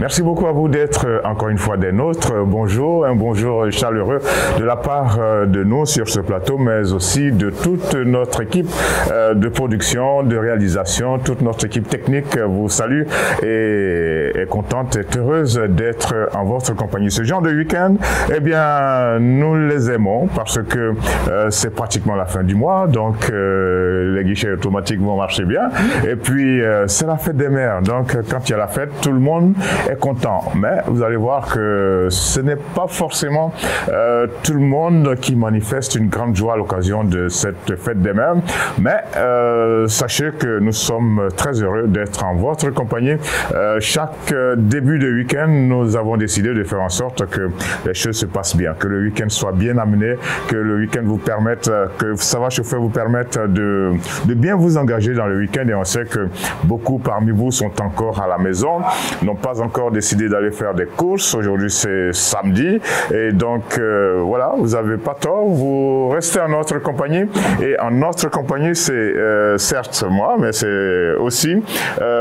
Merci beaucoup à vous d'être encore une fois des nôtres. Bonjour, un bonjour chaleureux de la part de nous sur ce plateau, mais aussi de toute notre équipe de production, de réalisation, toute notre équipe technique vous salue et est contente et heureuse d'être en votre compagnie. Ce genre de week-end, eh bien, nous les aimons parce que c'est pratiquement la fin du mois, donc les guichets automatiques vont marcher bien. Et puis, c'est la fête des mères, donc quand il y a la fête, tout le monde est content. Mais vous allez voir que ce n'est pas forcément tout le monde qui manifeste une grande joie à l'occasion de cette fête des mères. Mais sachez que nous sommes très heureux d'être en votre compagnie. Chaque début de week-end, nous avons décidé de faire en sorte que les choses se passent bien, que le week-end soit bien amené, que le week-end vous permette, que Ça va chauffer vous permette de bien vous engager dans le week-end. Et on sait que beaucoup parmi vous sont encore à la maison, n'ont pas encore décidé d'aller faire des courses. Aujourd'hui, c'est samedi. Et donc, voilà, vous n'avez pas tort. Vous restez en notre compagnie. Et en notre compagnie, c'est certes moi, mais c'est aussi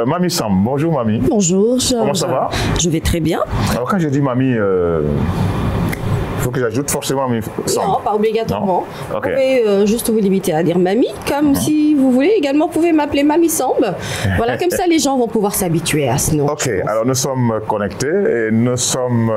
Mamie Sam. Bonjour, Mamie. Bonjour, Georges. Comment ça va? Je vais très bien. Alors, quand j'ai dit Mamie, il faut que j'ajoute forcément Mamie Sam. Non, pas obligatoirement. Non? Okay. Vous pouvez juste vous limiter à dire Mamie, comme si vous voulez. Également, vous pouvez m'appeler Mamie Samb. Voilà, comme ça, les gens vont pouvoir s'habituer à ce nom. Ok, alors nous sommes connectés et nous sommes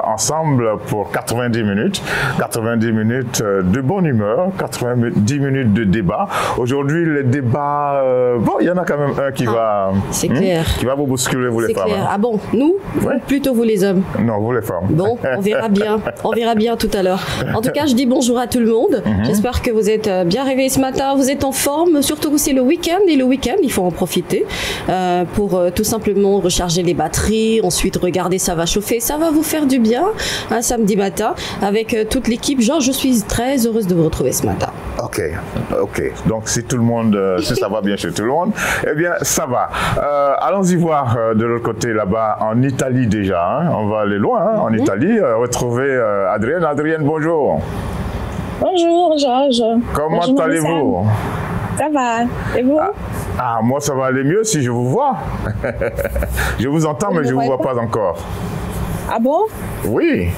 ensemble pour 90 minutes. 90 minutes de bonne humeur, 90 minutes de débat. Aujourd'hui, les débats, bon, il y en a quand même un qui va... C'est clair. Qui va vous bousculer, vous les femmes. C'est clair. Ah bon, nous? Ouais. Plutôt vous les hommes? Non, vous les femmes. Bon, on verra bien. On verra bien tout à l'heure. En tout cas, je dis bonjour à tout le monde. J'espère que vous êtes bien réveillés ce matin, vous êtes en forme. Surtout que c'est le week-end. Et le week-end, il faut en profiter pour tout simplement recharger les batteries. Ensuite, regardez, ça va chauffer. Ça va vous faire du bien un samedi matin avec toute l'équipe. Georges, je suis très heureuse de vous retrouver ce matin. Ok, ok. Donc, si tout le monde, si ça va bien chez tout le monde, eh bien, ça va. Allons-y voir de l'autre côté, là-bas, en Italie déjà. Hein. On va aller loin, hein, en Italie, retrouver Adrienne. Adrienne, bonjour. Bonjour, Georges. Comment allez-vous? Ça va. Et vous? Moi, ça va aller mieux si je vous vois. Je vous entends, mais je ne vous vois pas encore. Ah bon? Oui.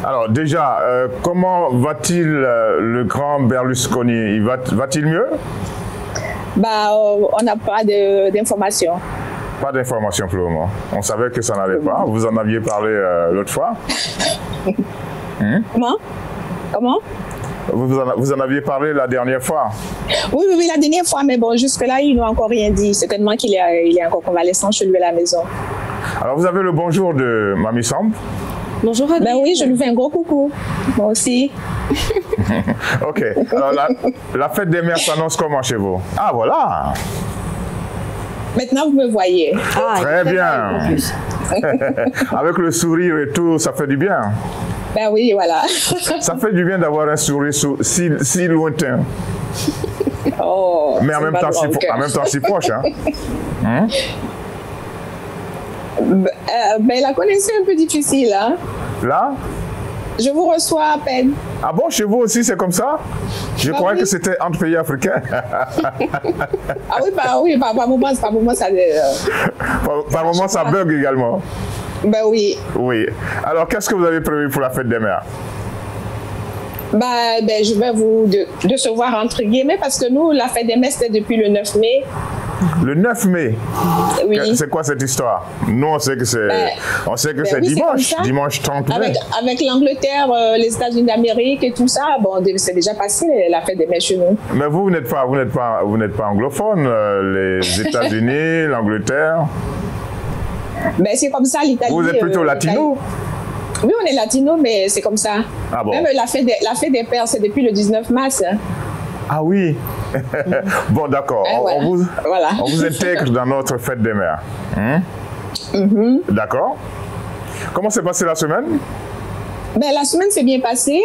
Alors déjà, comment va-t-il le grand Berlusconi? Va-t-il mieux? Bah, on n'a pas d'informations. Pas d'informations pour le moment. On savait que ça n'allait pas. Vous en aviez parlé l'autre fois. Comment? Vous en aviez parlé la dernière fois. Oui, la dernière fois, mais bon, jusque-là, ils n'ont encore rien dit. Certainement qu'il est encore convalescent chez lui à la maison. Alors, vous avez le bonjour de Mamie Samb. Bonjour Adrienne. Ben oui, je lui fais un gros coucou. Moi aussi. Ok. Alors, la fête des mères s'annonce comment chez vous? Ah, voilà. Maintenant, vous me voyez. Très bien. Avec le sourire et tout, ça fait du bien. Ben oui, voilà. Ça fait du bien d'avoir un sourire si lointain. Oh, mais en même temps si proche. Hein? Ben, la connexion est un peu difficile. Hein? Là? Je vous reçois à peine. Ah bon, chez vous aussi c'est comme ça? Je croyais que c'était entre pays africains. Par moment ça bug également. Ben oui. Oui. Alors, qu'est-ce que vous avez prévu pour la fête des mères? Ben, je vais vous décevoir entre guillemets parce que nous, la fête des mères, c'était depuis le 9 mai. Le 9 mai? Oui. C'est quoi cette histoire? Nous, on sait que c'est dimanche, dimanche 30 mai. Avec l'Angleterre, les États-Unis d'Amérique et tout ça, bon, c'est déjà passé la fête des mères chez nous. Mais vous n'êtes pas anglophone, les États-Unis, l'Angleterre? Ben, c'est comme ça, l'Italie. Vous êtes plutôt latino? Oui, on est latino, mais c'est comme ça. Ah bon? Même la fête des pères, c'est depuis le 19 mars. Ah oui. Bon, d'accord. Voilà. On vous intègre dans notre fête des mères. D'accord. Comment s'est passée la semaine? Ben, la semaine s'est bien passée.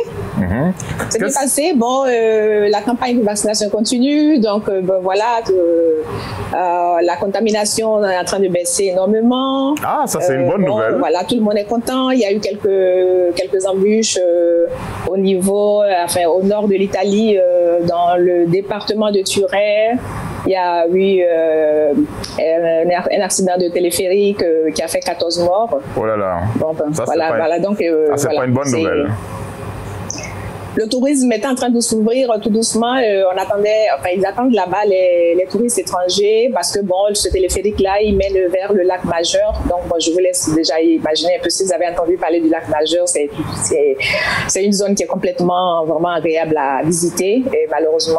C'est bien passé. Bon, la campagne de vaccination continue. Donc, voilà, la contamination est en train de baisser énormément. Ah, ça, c'est une bonne nouvelle. Voilà, tout le monde est content. Il y a eu quelques embûches au niveau, au nord de l'Italie, dans le département de Turin. il y a eu un accident de téléphérique qui a fait 14 morts. Oh là là. Bon, ben, ça, voilà, donc c'est pas une bonne nouvelle. Le tourisme est en train de s'ouvrir tout doucement. Ils attendent là-bas les touristes étrangers parce que bon, ce téléphérique-là, il mène vers le lac Majeur. Donc, bon, je vous laisse déjà imaginer un peu si vous avez entendu parler du lac Majeur. C'est une zone qui est complètement, vraiment agréable à visiter. Et malheureusement,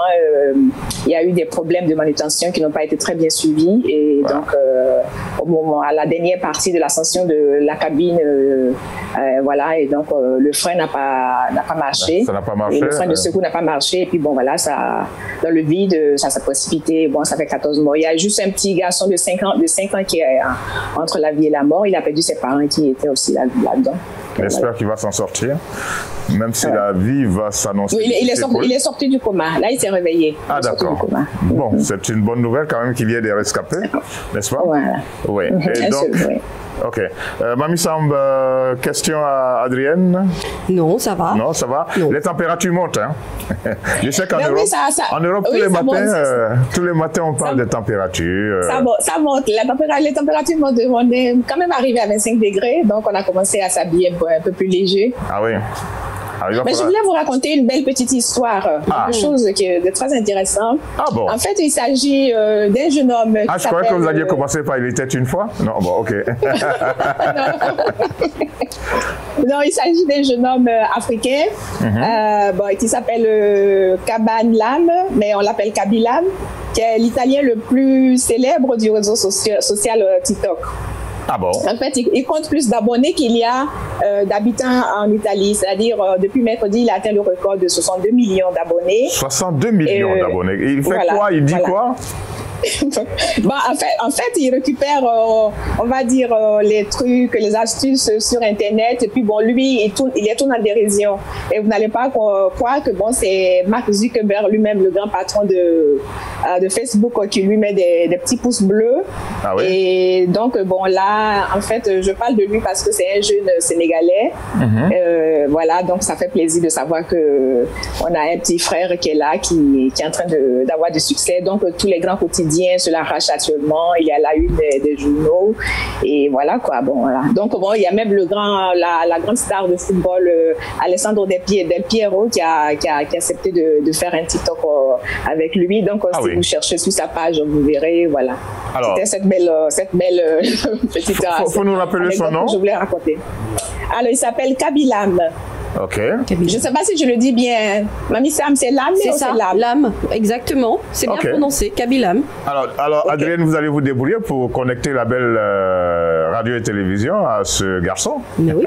il y a eu des problèmes de manutention qui n'ont pas été très bien suivis. Et donc, à la dernière partie de l'ascension de la cabine, voilà, et donc le frein n'a pas marché. Ça n'a pas marché. Et le frein de secours n'a pas marché. Et puis bon, voilà, ça, dans le vide, ça s'est précipité. Bon, ça fait 14 morts. Il y a juste un petit garçon de 5 ans qui est entre la vie et la mort. Il a perdu ses parents qui étaient aussi là-dedans. J'espère qu'il va s'en sortir, même si la vie va s'annoncer. Oui, il est sorti du coma. Là, il s'est réveillé. Ah, d'accord. Bon, c'est une bonne nouvelle quand même qu'il y ait des rescapés, n'est-ce pas? Voilà. Oui. Et donc, ok. Mamie Samb, question à Adrienne? Non, ça va. Non, ça va. Non. Les températures montent. Hein? Je sais qu'en Europe, en Europe oui, tous les matins, on parle des températures. Ça monte. Les températures montent. On est quand même arrivé à 25 degrés, donc on a commencé à s'habiller un peu plus léger. Ah oui. Mais je voulais vous raconter une belle petite histoire, quelque chose de très intéressant. Ah bon? En fait, il s'agit d'un jeune homme. Je croyais que vous alliez commencer par Il était une fois. Non, bon, ok. Non, il s'agit d'un jeune homme africain qui s'appelle Kaban Lam, mais on l'appelle Kabilam, qui est l'Italien le plus célèbre du réseau social TikTok. Ah bon? En fait, il compte plus d'abonnés qu'il y a d'habitants en Italie. C'est-à-dire, depuis mercredi, il a atteint le record de 62 millions d'abonnés. 62 millions d'abonnés. Il fait quoi? Il dit quoi? En fait, il récupère, on va dire, les trucs, les astuces sur Internet. Et puis, bon, lui, il est tout en dérision. Et vous n'allez pas croire que, bon, c'est Mark Zuckerberg lui-même, le grand patron de Facebook, qui lui met des petits pouces bleus. Ah oui? Et donc, bon, là, en fait, je parle de lui parce que c'est un jeune Sénégalais. Voilà, donc ça fait plaisir de savoir qu'on a un petit frère qui est là, qui est en train d'avoir du succès. Donc, tous les grands quotidiens se l'arrachent actuellement. Il y a la une des journaux. Et voilà, quoi. Bon, voilà. Donc, bon, il y a même la grande star de football, Alessandro Del Piero, qui a accepté de faire un TikTok avec lui. Donc, si vous cherchez sur sa page, vous verrez, voilà. C'était cette belle petite... Faut nous rappeler son nom? Je voulais raconter. Alors, il s'appelle Kabilam. Ok. Je ne sais pas si je le dis bien. Mamie Sam, c'est Lam? C'est ça, Lam, exactement. C'est bien prononcé, Kabilam. Alors Adrienne, vous allez vous débrouiller pour connecter la belle radio et télévision à ce garçon? Mais oui.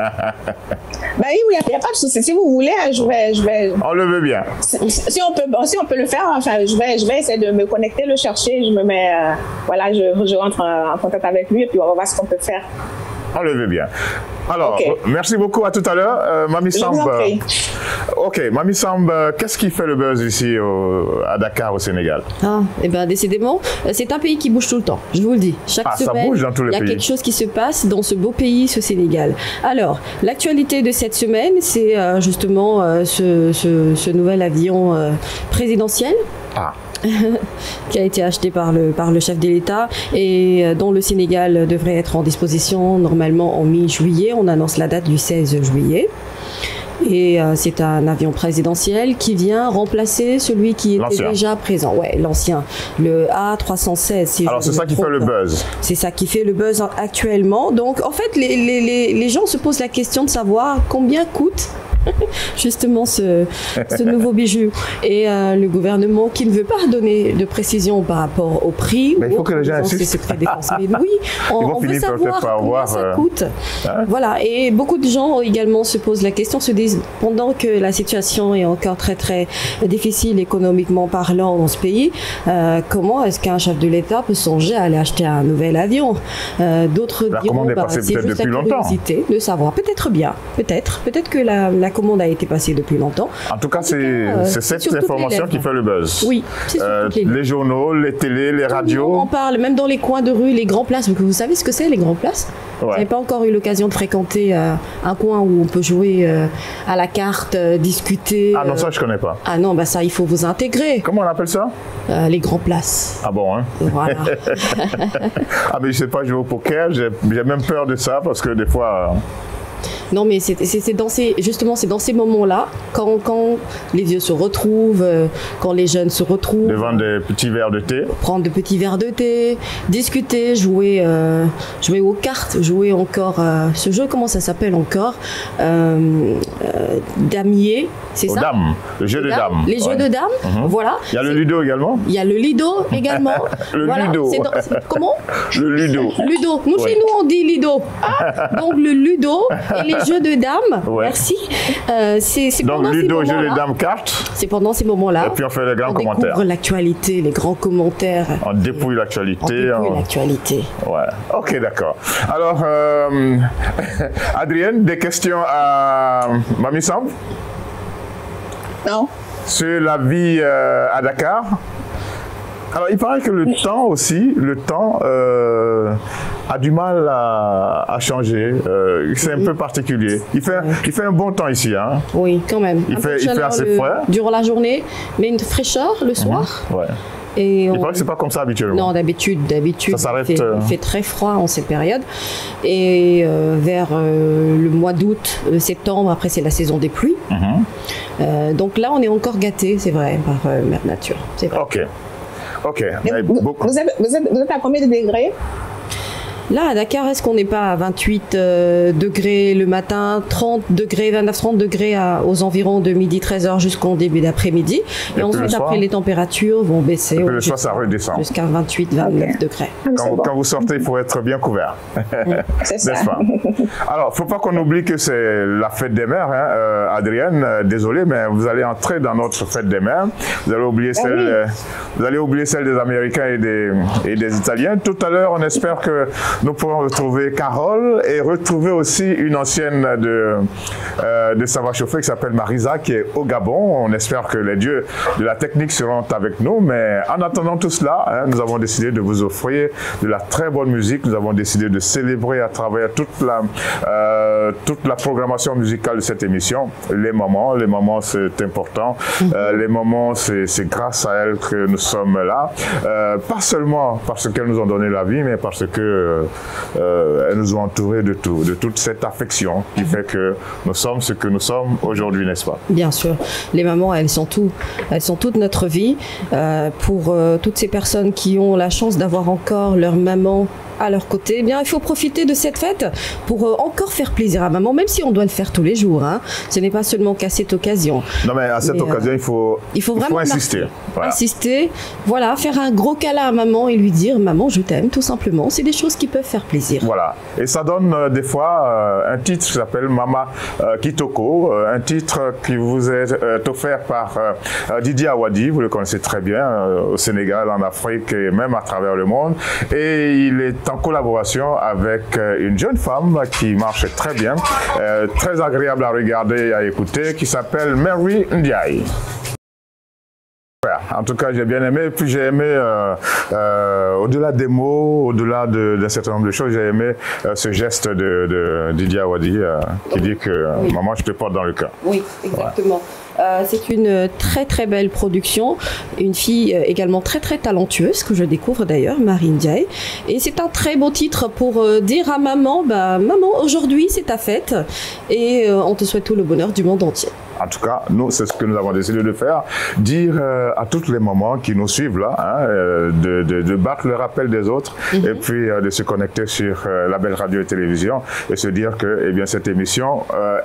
Oui, il n'y a pas de souci. Si vous voulez, je vais... On le veut bien. Si on peut le faire, enfin, je vais essayer de me connecter, le chercher. Je me mets... voilà, je rentre en contact avec lui et puis on va voir ce qu'on peut faire. On le veut bien. Alors, merci beaucoup, à tout à l'heure. Mamie Samb. Ok, Mamie Samb, qu'est-ce qui fait le buzz ici à Dakar, au Sénégal? Eh bien, décidément, c'est un pays qui bouge tout le temps, je vous le dis. Chaque semaine, ça bouge dans tous les pays. Il y a quelque chose qui se passe dans ce beau pays, ce Sénégal. Alors, l'actualité de cette semaine, c'est justement ce nouvel avion présidentiel. Qui a été acheté par le chef de l'État et dont le Sénégal devrait être en disposition normalement en mi-juillet. On annonce la date du 16 juillet. Et c'est un avion présidentiel qui vient remplacer celui qui était déjà présent. Ouais, l'ancien, le A316. Alors c'est ça qui fait le buzz. C'est ça qui fait le buzz actuellement. Donc en fait, les gens se posent la question de savoir combien coûte justement ce nouveau bijou. Et le gouvernement qui ne veut pas donner de précision par rapport au prix. Mais il faut que les gens insistent. Mais oui, on veut savoir combien ça coûte. Voilà, et beaucoup de gens également se posent la question, se disent, pendant que la situation est encore très très difficile économiquement parlant dans ce pays, comment est-ce qu'un chef de l'État peut songer à aller acheter un nouvel avion? D'autres diront, c'est juste la curiosité de savoir. Peut-être bien, peut-être que la commande a été passée depuis longtemps. En tout cas, c'est cette information qui fait le buzz. Oui, c'est les journaux, les télés, les radios. On parle, même dans les coins de rue, les grands places. Vous savez ce que c'est, les grands places? Vous n'avez pas encore eu l'occasion de fréquenter un coin où on peut jouer à la carte, discuter. Ah non, ça je connais pas. Ah non, bah ça il faut vous intégrer. Comment on appelle ça? Les grands places. Ah bon, hein? Voilà. Ah mais je sais pas jouer au poker, j'ai même peur de ça parce que des fois... Non, mais c'est dans ces moments-là, quand les vieux se retrouvent, quand les jeunes se retrouvent. Devant des petits verres de thé. Prendre de petits verres de thé, discuter, jouer aux cartes, jouer encore. Ce jeu, comment ça s'appelle encore? Damier, c'est ça? Dames, le jeu de dames. Les jeux de dames, voilà. Il y a le Ludo également? Il y a le Lido également. Ludo. Comment? Le Ludo. Ludo. Nous, chez nous, on dit Lido. Donc, le Ludo et les jeux de dames, merci. C'est donc Ludo, jeu de dames, cartes. C'est pendant ces moments-là. Et puis on fait les grands commentaires. On découvre l'actualité, les grands commentaires. On dépouille l'actualité. Ouais. Ok, d'accord. Alors, Adrienne, des questions à Mamie Samb? Non. Sur la vie à Dakar? Alors, il paraît que le temps a du mal à changer. C'est un peu particulier. Il fait un bon temps ici, hein? Oui, quand même. Il fait assez frais. Durant la journée, mais une fraîcheur le soir. Ouais. Et il paraît que c'est pas comme ça habituellement. Non, d'habitude, ça s'arrête. Il fait très froid en ces périodes. Et vers le mois d'août, septembre, après c'est la saison des pluies. Donc là, on est encore gâté, c'est vrai, par Mère Nature. C'est vrai. Ok. Vous êtes à combien de degrés? Là, à Dakar, est-ce qu'on n'est pas à 28 degrés le matin, 30 degrés, 29-30 degrés aux environs de midi 13h jusqu'au début d'après-midi. Et ensuite, après, les températures vont baisser. Et puis le soir, ça redescend. Jusqu'à 28-29 degrés. Quand vous sortez, il faut être bien couvert. C'est ça. Pas? Alors, il ne faut pas qu'on oublie que c'est la fête des mères, hein, Adrienne. Désolé, mais vous allez entrer dans notre fête des mères. Vous allez oublier celle des Américains et des Italiens. Tout à l'heure, on espère que nous pourrons retrouver Carole et retrouver aussi une ancienne de Savoir Chauffer qui s'appelle Marisa, qui est au Gabon. On espère que les dieux de la technique seront avec nous. Mais en attendant tout cela, nous avons décidé de vous offrir de la très bonne musique. Nous avons décidé de célébrer à travers toute la programmation musicale de cette émission les moments c'est important. Les moments, c'est grâce à elles que nous sommes là. Pas seulement parce qu'elles nous ont donné la vie, mais parce que elles nous ont entourés de toute cette affection qui fait que nous sommes ce que nous sommes aujourd'hui, n'est-ce pas? Bien sûr. Les mamans, elles sont toute notre vie. Pour toutes ces personnes qui ont la chance d'avoir encore leur maman à leur côté, eh bien, il faut profiter de cette fête pour encore faire plaisir à maman, même si on doit le faire tous les jours. Hein. Ce n'est pas seulement qu'à cette occasion. Non, mais à cette occasion, il faut vraiment insister. Voilà. Insister, voilà, faire un gros câlin à maman et lui dire « Maman, je t'aime », tout simplement. C'est des choses qui peuvent faire plaisir. Voilà. Et ça donne des fois un titre qui s'appelle Mama Kitoko, un titre qui vous est offert par Didier Awadi, vous le connaissez très bien, au Sénégal, en Afrique et même à travers le monde. Et il est en collaboration avec une jeune femme qui marche très bien, très agréable à regarder et à écouter, qui s'appelle Mary Ndiaye. En tout cas, j'ai bien aimé. Puis j'ai aimé, au-delà des mots, au-delà d'un certain nombre de choses, j'ai aimé ce geste de Didier Awadi qui dit que « Maman, je te porte dans le cœur ». Oui, exactement. Ouais. C'est une très très belle production, une fille également très très talentueuse que je découvre d'ailleurs, Mary Ndiaye, et c'est un très beau titre pour dire à maman, bah maman, aujourd'hui c'est ta fête et on te souhaite tout le bonheur du monde entier. En tout cas, nous, c'est ce que nous avons décidé de faire, dire à toutes les mamans qui nous suivent là, hein, de battre le rappel des autres et puis de se connecter sur la belle radio et télévision et se dire que eh bien, cette émission,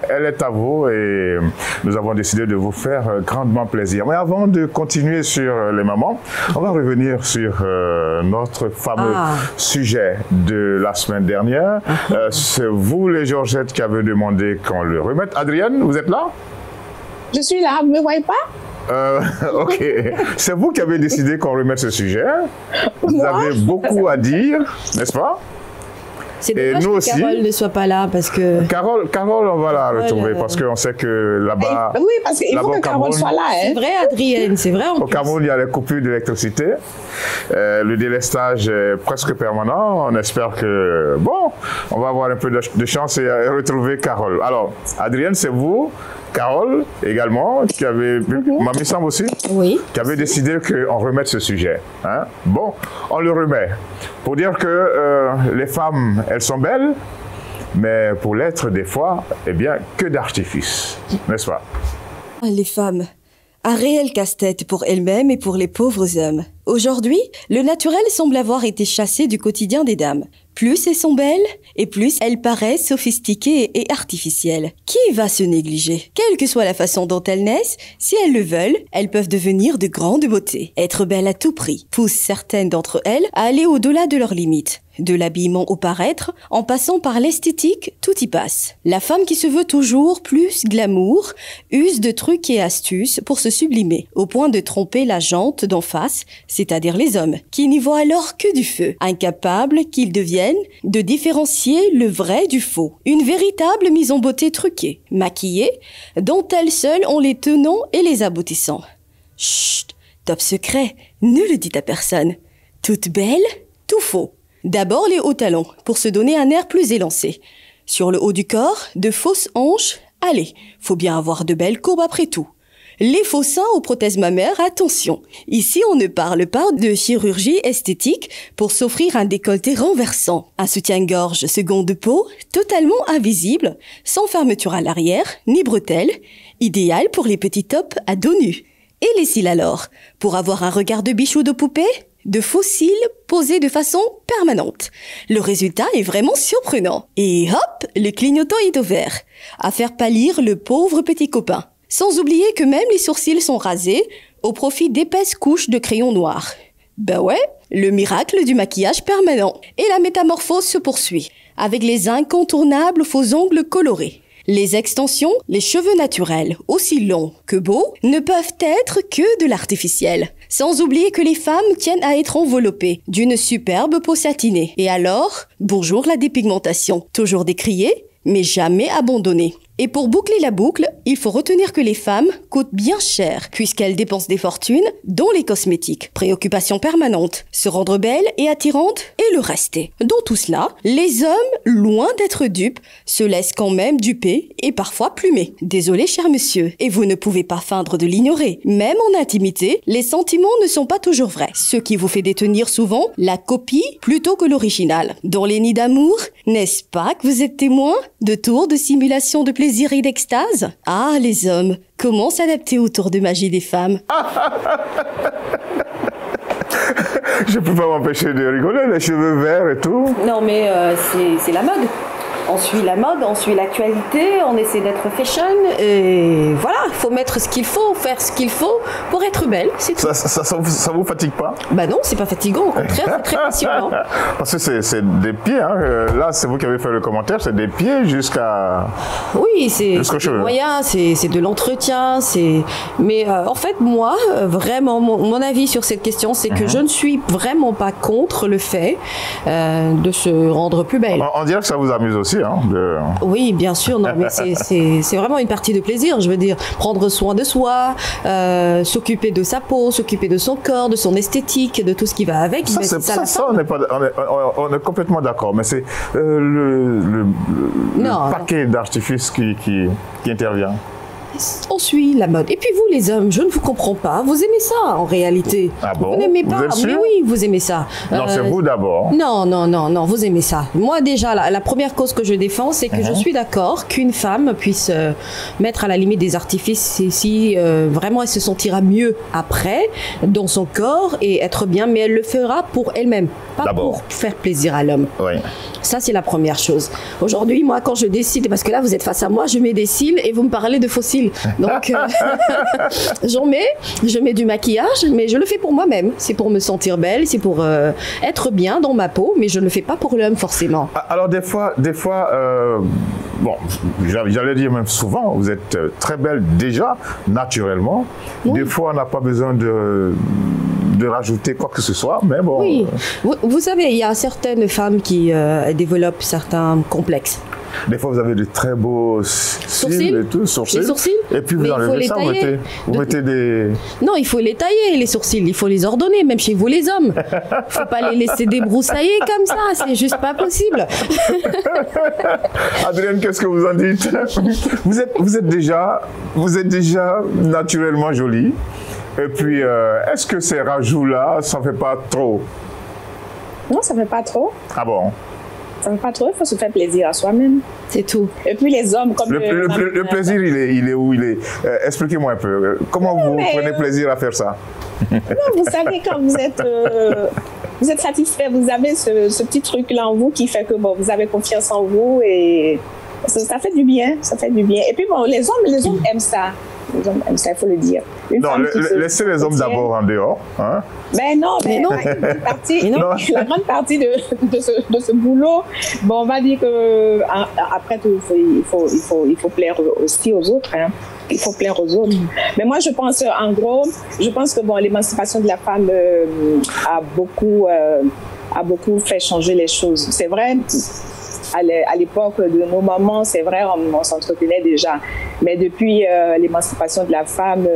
elle est à vous et nous avons décidé de vous faire grandement plaisir. Mais avant de continuer sur les mamans, on va revenir sur notre fameux sujet de la semaine dernière. C'est vous, les Georgettes, qui avez demandé qu'on le remette. Adrienne, vous êtes là? Je suis là, vous ne me voyez pas? Ok. C'est vous qui avez décidé qu'on remette ce sujet. Vous avez beaucoup à dire, n'est-ce pas? C'est dommage que Carole ne soit pas là parce que... Carole, on va la retrouver parce qu'on sait que là-bas... Oui, parce qu'il faut que Carole soit là. Hein. C'est vrai, Adrienne, c'est vrai. Au Cameroun, il y a les coupures d'électricité. Le délestage est presque permanent. On espère que, bon, on va avoir un peu de chance et retrouver Carole. Alors, Adrienne, c'est vous, Carole également, qui avait, Mamie Sam aussi, qui avait décidé qu'on remette ce sujet. Hein? Bon, on le remet. Pour dire que les femmes, elles sont belles, mais pour l'être, des fois, eh bien, que d'artifice, n'est-ce pas? Les femmes, un réel casse-tête pour elles-mêmes et pour les pauvres hommes. Aujourd'hui, le naturel semble avoir été chassé du quotidien des dames. Plus elles sont belles, et plus elles paraissent sophistiquées et artificielles. Qui va se négliger? Quelle que soit la façon dont elles naissent, si elles le veulent, elles peuvent devenir de grande beauté. Être belle à tout prix pousse certaines d'entre elles à aller au-delà de leurs limites. De l'habillement au paraître, en passant par l'esthétique, tout y passe. La femme qui se veut toujours plus glamour use de trucs et astuces pour se sublimer, au point de tromper la jante d'en face, c'est-à-dire les hommes, qui n'y voient alors que du feu, incapables qu'ils deviennent de différencier le vrai du faux. Une véritable mise en beauté truquée, maquillée, dont elles seules ont les tenants et les aboutissants. Chut, top secret, ne le dites à personne. Toute belle, tout faux. D'abord les hauts talons, pour se donner un air plus élancé. Sur le haut du corps, de fausses hanches. Allez, faut bien avoir de belles courbes après tout. Les faux seins aux prothèses mammaires, attention. Ici, on ne parle pas de chirurgie esthétique pour s'offrir un décolleté renversant. Un soutien-gorge seconde peau, totalement invisible, sans fermeture à l'arrière, ni bretelles, idéal pour les petits tops à dos nu. Et les cils alors, pour avoir un regard de bichou de poupée? De faux cils posés de façon permanente. Le résultat est vraiment surprenant. Et hop, le clignotant est ouvert, à faire pâlir le pauvre petit copain. Sans oublier que même les sourcils sont rasés, au profit d'épaisses couches de crayon noir. Ben ouais, le miracle du maquillage permanent. Et la métamorphose se poursuit, avec les incontournables faux ongles colorés. Les extensions, les cheveux naturels, aussi longs que beaux, ne peuvent être que de l'artificiel. Sans oublier que les femmes tiennent à être enveloppées d'une superbe peau satinée. Et alors, bonjour la dépigmentation. Toujours décriée, mais jamais abandonnée. Et pour boucler la boucle, il faut retenir que les femmes coûtent bien cher, puisqu'elles dépensent des fortunes, dont les cosmétiques. Préoccupation permanente, se rendre belle et attirante, et le rester. Dans tout cela, les hommes, loin d'être dupes, se laissent quand même duper et parfois plumer. Désolé, cher monsieur, et vous ne pouvez pas feindre de l'ignorer. Même en intimité, les sentiments ne sont pas toujours vrais, ce qui vous fait détenir souvent la copie plutôt que l'original. Dans les nids d'amour, n'est-ce pas que vous êtes témoin de tours de simulation de plaisir et d'extase? Ah, les hommes, comment s'adapter au tour de magie des femmes? Je peux pas m'empêcher de rigoler, les cheveux verts et tout. Non, mais c'est la mode. On suit la mode, on suit l'actualité, on essaie d'être fashion et voilà, il faut mettre ce qu'il faut, faire ce qu'il faut pour être belle, c'est tout. Ça vous fatigue pas? Bah non, c'est pas fatigant, au contraire, c'est très passionnant. Parce que c'est des pieds, hein. Là c'est vous qui avez fait le commentaire, c'est des pieds jusqu'à... Oui, c'est des moyens, c'est de l'entretien, mais en fait moi, vraiment, mon avis sur cette question, c'est que je ne suis vraiment pas contre le fait de se rendre plus belle. On dirait que ça vous amuse aussi. Hein, Oui, bien sûr, non, mais c'est vraiment une partie de plaisir, je veux dire, prendre soin de soi, s'occuper de sa peau, s'occuper de son corps, de son esthétique, de tout ce qui va avec. Ça on est complètement d'accord, mais c'est le paquet d'artifices qui intervient. On suit la mode. Et puis vous, les hommes, je ne vous comprends pas. Vous aimez ça, en réalité. Ah bon? Vous n'aimez pas? Mais oui, vous aimez ça. Non, c'est vous d'abord. Non, vous aimez ça. Moi, déjà, la première cause que je défends, c'est que je suis d'accord qu'une femme puisse mettre à la limite des artifices si vraiment elle se sentira mieux après, dans son corps, et être bien, mais elle le fera pour elle-même, pas pour faire plaisir à l'homme. Oui. Ça, c'est la première chose. Aujourd'hui, moi, quand je décide, parce que là, vous êtes face à moi, je mets des cils et vous me parlez de faux cils. Donc, je mets du maquillage, mais je le fais pour moi-même. C'est pour me sentir belle, c'est pour être bien dans ma peau, mais je ne le fais pas pour l'homme, forcément. Alors, des fois bon, j'allais dire même souvent, vous êtes très belle déjà, naturellement. Oui. Des fois, on n'a pas besoin de de rajouter quoi que ce soit, mais bon. Oui, vous savez, il y a certaines femmes qui développent certains complexes. Des fois, vous avez de très beaux cils et tout, sourcils. Les sourcils. Et puis vous enlevez ça, vous mettez des... Non, il faut les tailler, les sourcils. Il faut les ordonner, même chez vous les hommes. Il ne faut pas les laisser débroussailler comme ça. C'est juste pas possible. Adrienne, qu'est-ce que vous en dites? Vous êtes déjà naturellement jolie. Et puis, est-ce que ces rajouts-là, ça ne fait pas trop? Non, ça ne fait pas trop. Ah bon? Ça ne fait pas trop, il faut se faire plaisir à soi-même. C'est tout. Et puis les hommes, comme... Le plaisir, il est où? Expliquez-moi un peu. Comment vous prenez plaisir à faire ça? Non, vous savez, quand vous êtes satisfait, vous avez ce petit truc-là en vous qui fait que bon, vous avez confiance en vous et ça fait du bien, ça fait du bien. Et puis bon, les hommes aiment ça. Les hommes aiment ça, il faut le dire. Laissez les hommes d'abord en dehors. Hein? Ben non, la grande partie de ce boulot, bon, on va dire que après tout, il faut plaire aussi aux autres. Hein. Il faut plaire aux autres. Mais moi, je pense que bon, l'émancipation de la femme a beaucoup fait changer les choses. C'est vrai. À l'époque de nos mamans, c'est vrai, on s'entretenait déjà. Mais depuis l'émancipation de la femme,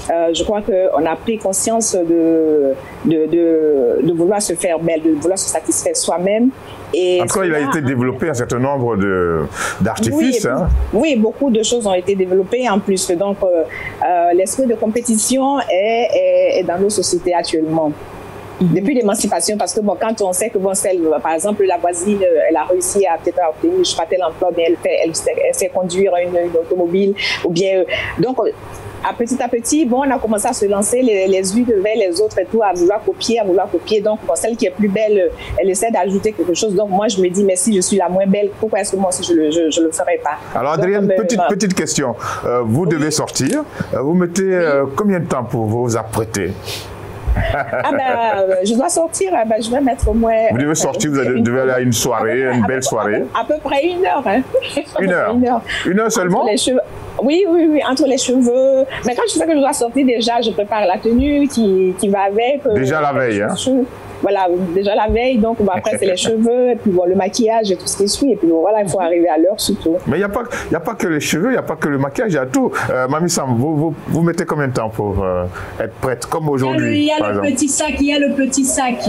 je crois qu'on a pris conscience de vouloir se faire belle, de vouloir se satisfaire soi-même. Et en tout cas, il a été développé un certain nombre d'artifices. Oui, beaucoup de choses ont été développées en plus. Donc, l'esprit de compétition est dans nos sociétés actuellement. Depuis l'émancipation, parce que bon, quand on sait que bon, par exemple la voisine, elle a réussi à peut-être obtenir, je sais pas, tel emploi, bien elle sait conduire une automobile, ou bien donc à petit, bon, on a commencé à se lancer les unes vers les autres et tout, à vouloir copier. Donc bon, celle qui est plus belle, elle essaie d'ajouter quelque chose. Donc moi je me dis, mais si je suis la moins belle, pourquoi est-ce que moi aussi je le ferai pas? Alors Adrienne, petite question. Vous devez sortir. Vous mettez combien de temps pour vous apprêter? Je dois sortir, je vais mettre au moins... Vous devez sortir, vous devez aller à une soirée, une belle soirée. À peu près 1 heure. Hein. 1 heure? 1 heure seulement? Oui, entre les cheveux. Mais quand je sais que je dois sortir déjà, je prépare la tenue qui va avec. Déjà la veille, hein? Voilà, déjà la veille, donc bon, après c'est les cheveux, et puis bon, le maquillage et tout ce qui suit, et puis bon, voilà, il faut arriver à l'heure surtout. Mais il n'y a pas que les cheveux, il n'y a pas que le maquillage, il y a tout. Mamie Sam, vous mettez combien de temps pour être prête, comme aujourd'hui? Il y a le petit sac,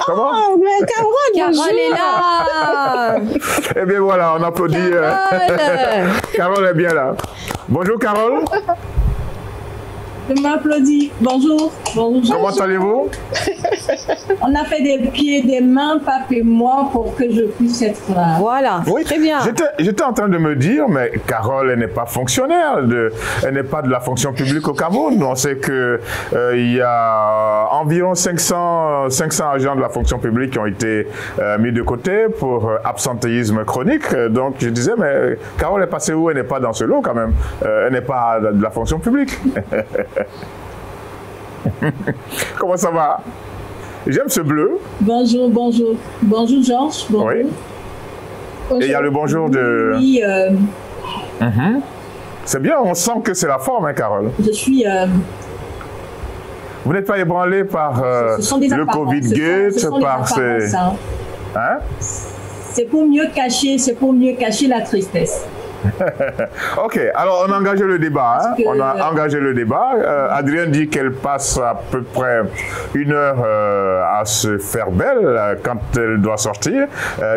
Comment? Oh, mais Carole est là. Eh bien voilà, on applaudit. Carole est bien là. Bonjour Carole. Je m'applaudis. Bonjour. Comment allez-vous? On a fait des pieds, des mains, Pape et moi, pour que je puisse être là. Voilà, oui, très bien. J'étais en train de me dire, mais Carole, elle n'est pas fonctionnaire, elle n'est pas de la fonction publique au Cameroun. On sait qu'il y a environ 500 agents de la fonction publique qui ont été mis de côté pour absentéisme chronique. Donc je disais, mais Carole est passée où? Elle n'est pas dans ce lot quand même. Elle n'est pas de la fonction publique. Comment ça va? J'aime ce bleu. Bonjour Georges. Bonjour. Oui. Et il y a le bonjour de... Oui. C'est bien, on sent que c'est la forme, hein, Carole. Je suis... Vous n'êtes pas ébranlé par le Covid-Gate, par ces... Hein? C'est pour mieux cacher la tristesse. Ok, alors on a engagé le débat. Hein? On a engagé le débat. Adrienne dit qu'elle passe à peu près 1 heure à se faire belle quand elle doit sortir.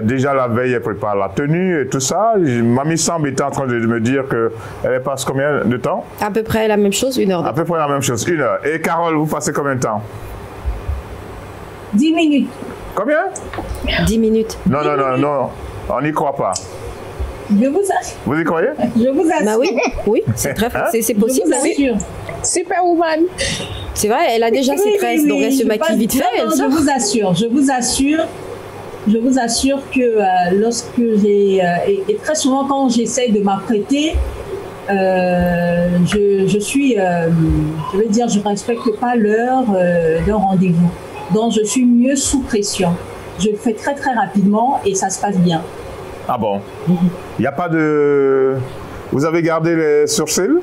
Déjà la veille, elle prépare la tenue et tout ça. Mamie Samb était en train de me dire qu'elle passe combien de temps? À peu près la même chose, 1 heure. À peu près la même chose, 1 heure. Et Carole, vous passez combien de temps? 10 minutes. Combien? 10 minutes. Non, on n'y croit pas. Je vous assure. Vous y croyez? Je vous assure. Bah oui, c'est très c'est possible. Je vous assure. Superwoman. C'est vrai, elle a déjà ses tresses, donc elle se maquille vite fait. Je vous assure que lorsque j'ai et très souvent quand j'essaie de m'apprêter, je veux dire, je respecte pas l'heure d'un rendez-vous. Donc je suis mieux sous pression. Je le fais très très rapidement et ça se passe bien. Ah bon? Il n'y a pas de... Vous avez gardé les sourcils?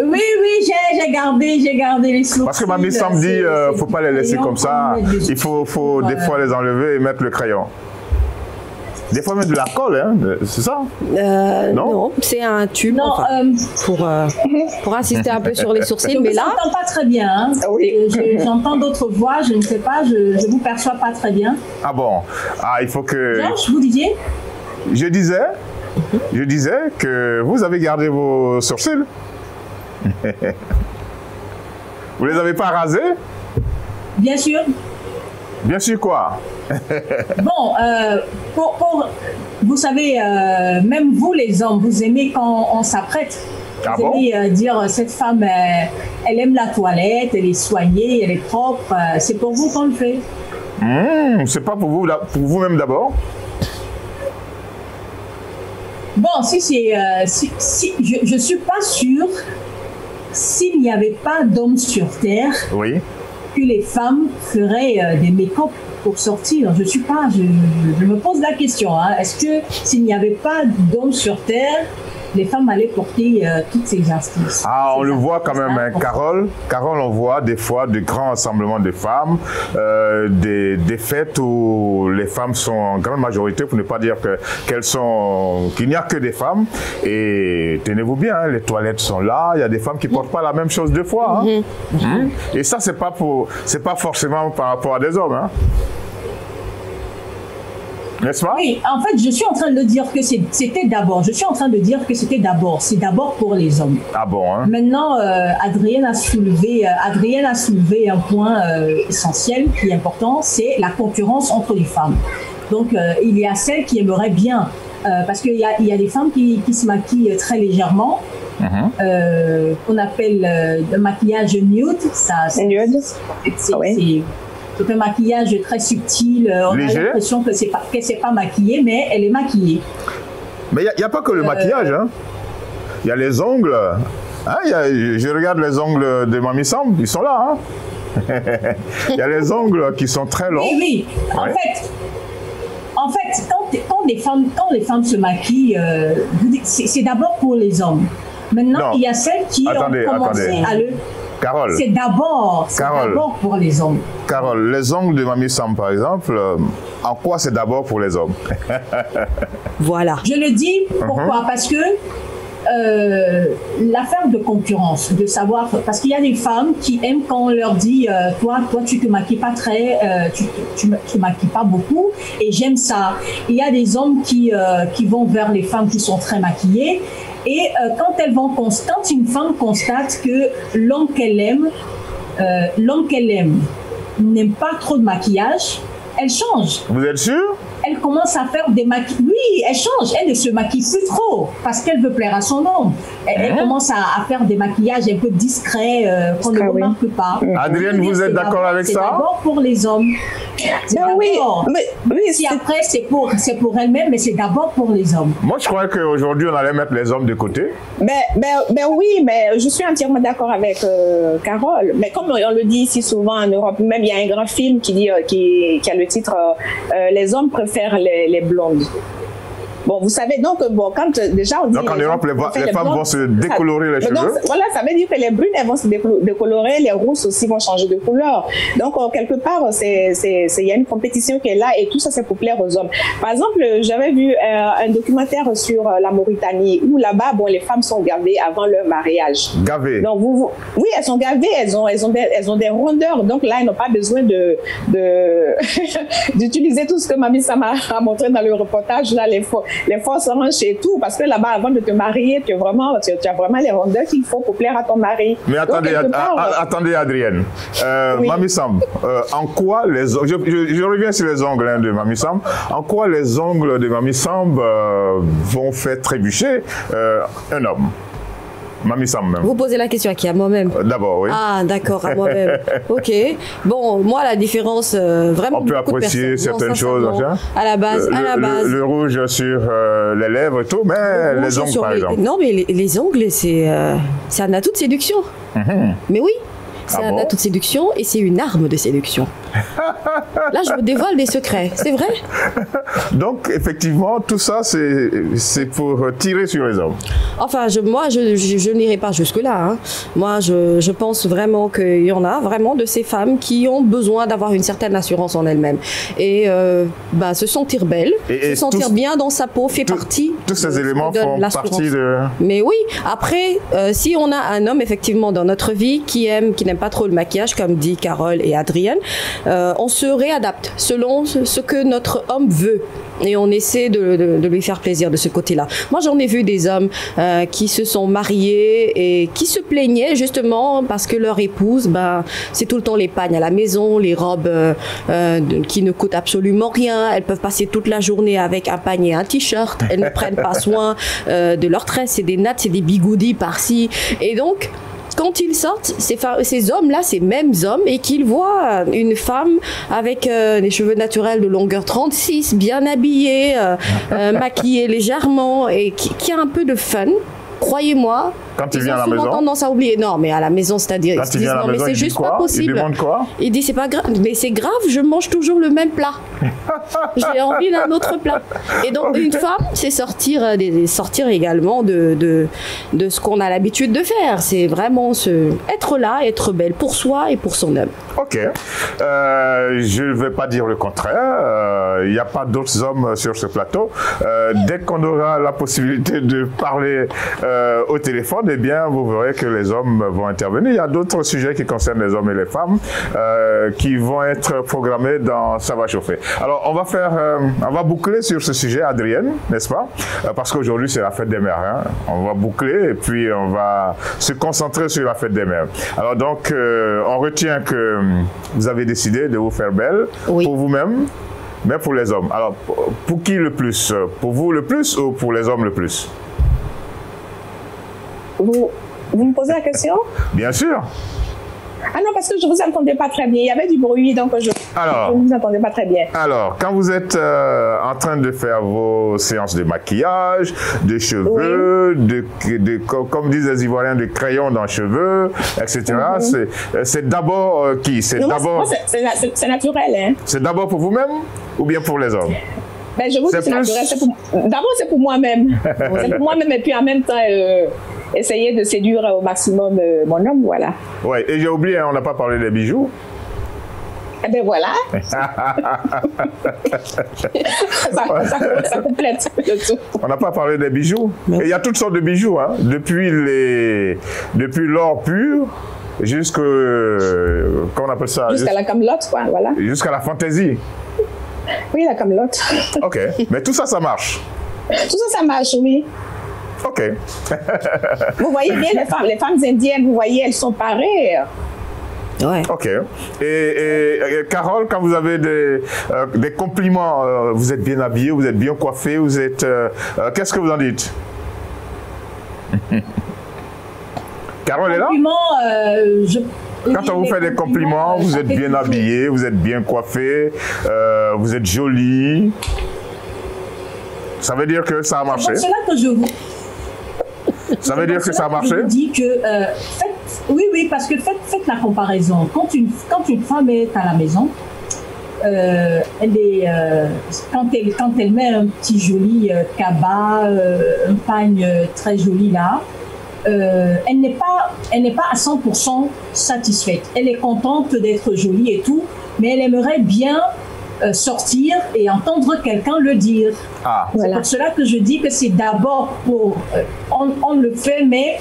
Oui, j'ai gardé les sourcils. Parce que Mamie Sam dit, faut pas les laisser comme ça. Il faut des fois les enlever et mettre le crayon. Des fois mettre de la colle, hein, c'est ça? Non, c'est un tube pour insister un peu sur les sourcils. Je mais là, n'entends pas très bien. Hein. Oui. J'entends d'autres voix, je ne sais pas, je vous perçois pas très bien. Ah bon? Ah, il faut que... Georges, vous disiez? Je disais que vous avez gardé vos sourcils. Vous les avez pas rasés? Bien sûr. Bien sûr quoi? Bon, vous savez, même vous les hommes, vous aimez quand on s'apprête. Vous aimez dire, cette femme, elle aime la toilette, elle est soignée, elle est propre. C'est pour vous qu'on le fait. C'est pas pour vous-même d'abord? Bon, je suis pas sûre, s'il n'y avait pas d'hommes sur Terre, oui, que les femmes feraient des make-up pour sortir. Je suis pas, je me pose la question. Hein. Est-ce que s'il n'y avait pas d'hommes sur Terre, les femmes allaient porter toutes ces astuces? Ah, on le voit quand même, hein. Carole, on voit des fois de grands rassemblements de femmes, des fêtes où les femmes sont en grande majorité, pour ne pas dire qu'il n'y a que des femmes. Et tenez-vous bien, hein, les toilettes sont là, il y a des femmes qui ne portent pas la même chose deux fois. Hein. Et ça, c'est pas forcément par rapport à des hommes. Hein. N'est-ce pas? Oui, en fait, je suis en train de dire que c'était d'abord. Je suis en train de dire que c'était d'abord. C'est d'abord pour les hommes. Ah bon, hein? Maintenant, Adrienne a soulevé un point essentiel qui est important, c'est la concurrence entre les femmes. Donc, il y a celles qui aimeraient bien, parce qu'il y a des femmes qui se maquillent très légèrement. On appelle le maquillage nude. Nude. C'est un maquillage très subtil. On a l'impression que c'est pas maquillé, mais elle est maquillée. Mais il n'y a pas que le maquillage. Hein. Il y a les ongles. Hein, je regarde les ongles de Mamie Sam, ils sont là. Hein. Il y a les ongles qui sont très longs. Oui. Ouais. En fait, quand les femmes se maquillent, c'est d'abord pour les hommes. Maintenant, il y a celles qui ont commencé à le... Carole. C'est d'abord pour les hommes. Carole, les ongles de Mamie Sam, par exemple, en quoi c'est d'abord pour les hommes? Voilà. Je le dis, pourquoi? Parce que l'affaire de concurrence, de savoir, parce qu'il y a des femmes qui aiment quand on leur dit toi tu te maquilles pas tu maquilles pas beaucoup, et j'aime ça. Il y a des hommes qui vont vers les femmes qui sont très maquillées. Et quand une femme constate que l'homme qu'elle aime n'aime pas trop de maquillage, elle change. Vous êtes sûr? Elle commence à faire des maquillages. Oui, elle change. Elle ne se maquille plus trop parce qu'elle veut plaire à son homme. Elle commence à faire des maquillages un peu discrets qu'on ne remarque pas. Adrienne, vous êtes d'accord avec ça? C'est d'abord pour les hommes. Si après, c'est pour elle-même, mais c'est d'abord pour les hommes. Moi, je crois qu'aujourd'hui, on allait mettre les hommes de côté. Oui, mais je suis entièrement d'accord avec Carole. Mais comme on le dit ici souvent en Europe, même il y a un grand film qui a le titre Les hommes préfèrent les blondes. Bon, vous savez, donc, quand déjà on dit... Donc en Europe, les femmes vont se décolorer les cheveux. Donc, voilà, ça veut dire que les brunes, elles vont se décolorer, les rousses aussi vont changer de couleur. Donc, quelque part, il y a une compétition qui est là, et tout ça, c'est pour plaire aux hommes. Par exemple, j'avais vu un documentaire sur la Mauritanie, où là-bas, les femmes sont gavées avant leur mariage. Gavées? Donc, oui, elles sont gavées, elles ont des rondeurs. Donc là, elles n'ont pas besoin d'utiliser tout ce que Mamie Sam a montré dans le reportage, là, les forces rangent et tout, parce que là-bas, avant de te marier, tu as vraiment les rondeurs qu'il faut pour plaire à ton mari. Mais attendez, attendez Adrienne. Oui. Mamie Sam, en quoi les ongles, je reviens sur les ongles de Mamie Sam, en quoi les ongles de Mamie Sam vont faire trébucher un homme? Mamie Sam même. Vous posez la question à qui? À moi-même? D'abord, oui. Ah, d'accord, à moi-même. Ok. Bon, moi, la différence, vraiment... On peut apprécier certaines choses. À la base, le rouge sur les lèvres et tout, mais les ongles, par exemple. Non, mais les ongles, c'est un atout de séduction. Mais oui, c'est un atout de séduction et c'est une arme de séduction. Là, je vous dévoile des secrets, c'est vrai. Donc, effectivement, tout ça, c'est pour tirer sur les hommes. Enfin, moi, je n'irai pas jusque-là. Hein. Moi, je pense vraiment qu'il y en a vraiment de ces femmes qui ont besoin d'avoir une certaine assurance en elles-mêmes. Et se sentir belle, se sentir bien dans sa peau fait partie. Tous ces éléments font partie de... Mais oui, après, si on a un homme, effectivement, dans notre vie qui n'aime pas trop le maquillage, comme dit Carole et Adrienne, on se réadapte selon ce que notre homme veut. Et on essaie de lui faire plaisir de ce côté-là. Moi, j'en ai vu des hommes qui se sont mariés et qui se plaignaient justement parce que leur épouse, c'est tout le temps les pagnes à la maison, les robes qui ne coûtent absolument rien. Elles peuvent passer toute la journée avec un panier et un t-shirt. Elles ne prennent pas soin de leurs tresses. C'est des nattes, c'est des bigoudis par-ci. Et donc, quand ils sortent, ces hommes-là, ces mêmes hommes, et qu'ils voient une femme avec des cheveux naturels de longueur 36, bien habillée, maquillée légèrement, et qui a un peu de fun, croyez-moi, quand il vient à la maison, tendance à oublier. Non, mais à la maison, c'est-à-dire, quand il vient à la maison, mais c'est juste pas possible. Il demande quoi? Il dit c'est pas grave, mais c'est grave, je mange toujours le même plat. J'ai envie d'un autre plat. Et donc une femme, c'est sortir également de ce qu'on a l'habitude de faire. C'est vraiment être là, être belle pour soi et pour son homme. Ok. Je ne vais pas dire le contraire. Il n'y a pas d'autres hommes sur ce plateau. Dès qu'on aura la possibilité de parler au téléphone, eh bien, vous verrez que les hommes vont intervenir. Il y a d'autres sujets qui concernent les hommes et les femmes qui vont être programmés dans Ça va chauffer. Alors, on va boucler sur ce sujet, Adrienne, n'est-ce pas? Parce qu'aujourd'hui, c'est la fête des mères. Hein? On va boucler et puis on va se concentrer sur la fête des mères. Alors donc, on retient que vous avez décidé de vous faire belle pour vous-même, mais pour les hommes. Alors, pour qui le plus? Pour vous le plus ou pour les hommes le plus? Vous me posez la question? Bien sûr. Ah non, parce que je ne vous entendais pas très bien. Il y avait du bruit, donc je ne vous entendais pas très bien. Alors, quand vous êtes en train de faire vos séances de maquillage, de cheveux, comme disent les Ivoiriens, de crayons dans les cheveux, etc., c'est d'abord qui? C'est naturel. Hein? C'est d'abord pour vous-même ou bien pour les hommes? Ben, je vous dis c'est naturel. D'abord, c'est pour moi-même. C'est pour moi-même et puis en même temps... essayer de séduire au maximum mon homme, voilà. Oui, et j'ai oublié, on n'a pas parlé des bijoux. Eh bien voilà. ça complète le tout. On n'a pas parlé des bijoux. Et il y a toutes sortes de bijoux, hein, depuis l'or pur jusqu'à, comment on appelle ça? Jusqu'à la camelote, quoi, voilà. Jusqu'à la fantaisie. Oui, la camelote. Ok, mais tout ça, ça marche. Tout ça, ça marche, oui. Ok. Vous voyez bien les femmes indiennes, vous voyez, elles sont pareilles. Ouais. Ok. Et Carole, quand vous avez des compliments, vous êtes bien habillée, vous êtes bien coiffée, vous êtes... qu'est-ce que vous en dites? Carole est là? Quand on vous fait des compliments, vous êtes bien habillée, vous êtes bien coiffée, vous êtes jolie. Ça veut dire que ça a marché? C'est là que je vous... Ça veut dire que ça a marché? Je vous dis que, oui, parce que faites la comparaison. Quand une femme est à la maison, quand elle met un petit joli cabas, un pagne très joli là, elle n'est pas à 100% satisfaite. Elle est contente d'être jolie et tout, mais elle aimerait bien sortir et entendre quelqu'un le dire. C'est pour cela que je dis que c'est d'abord pour... on le fait, mais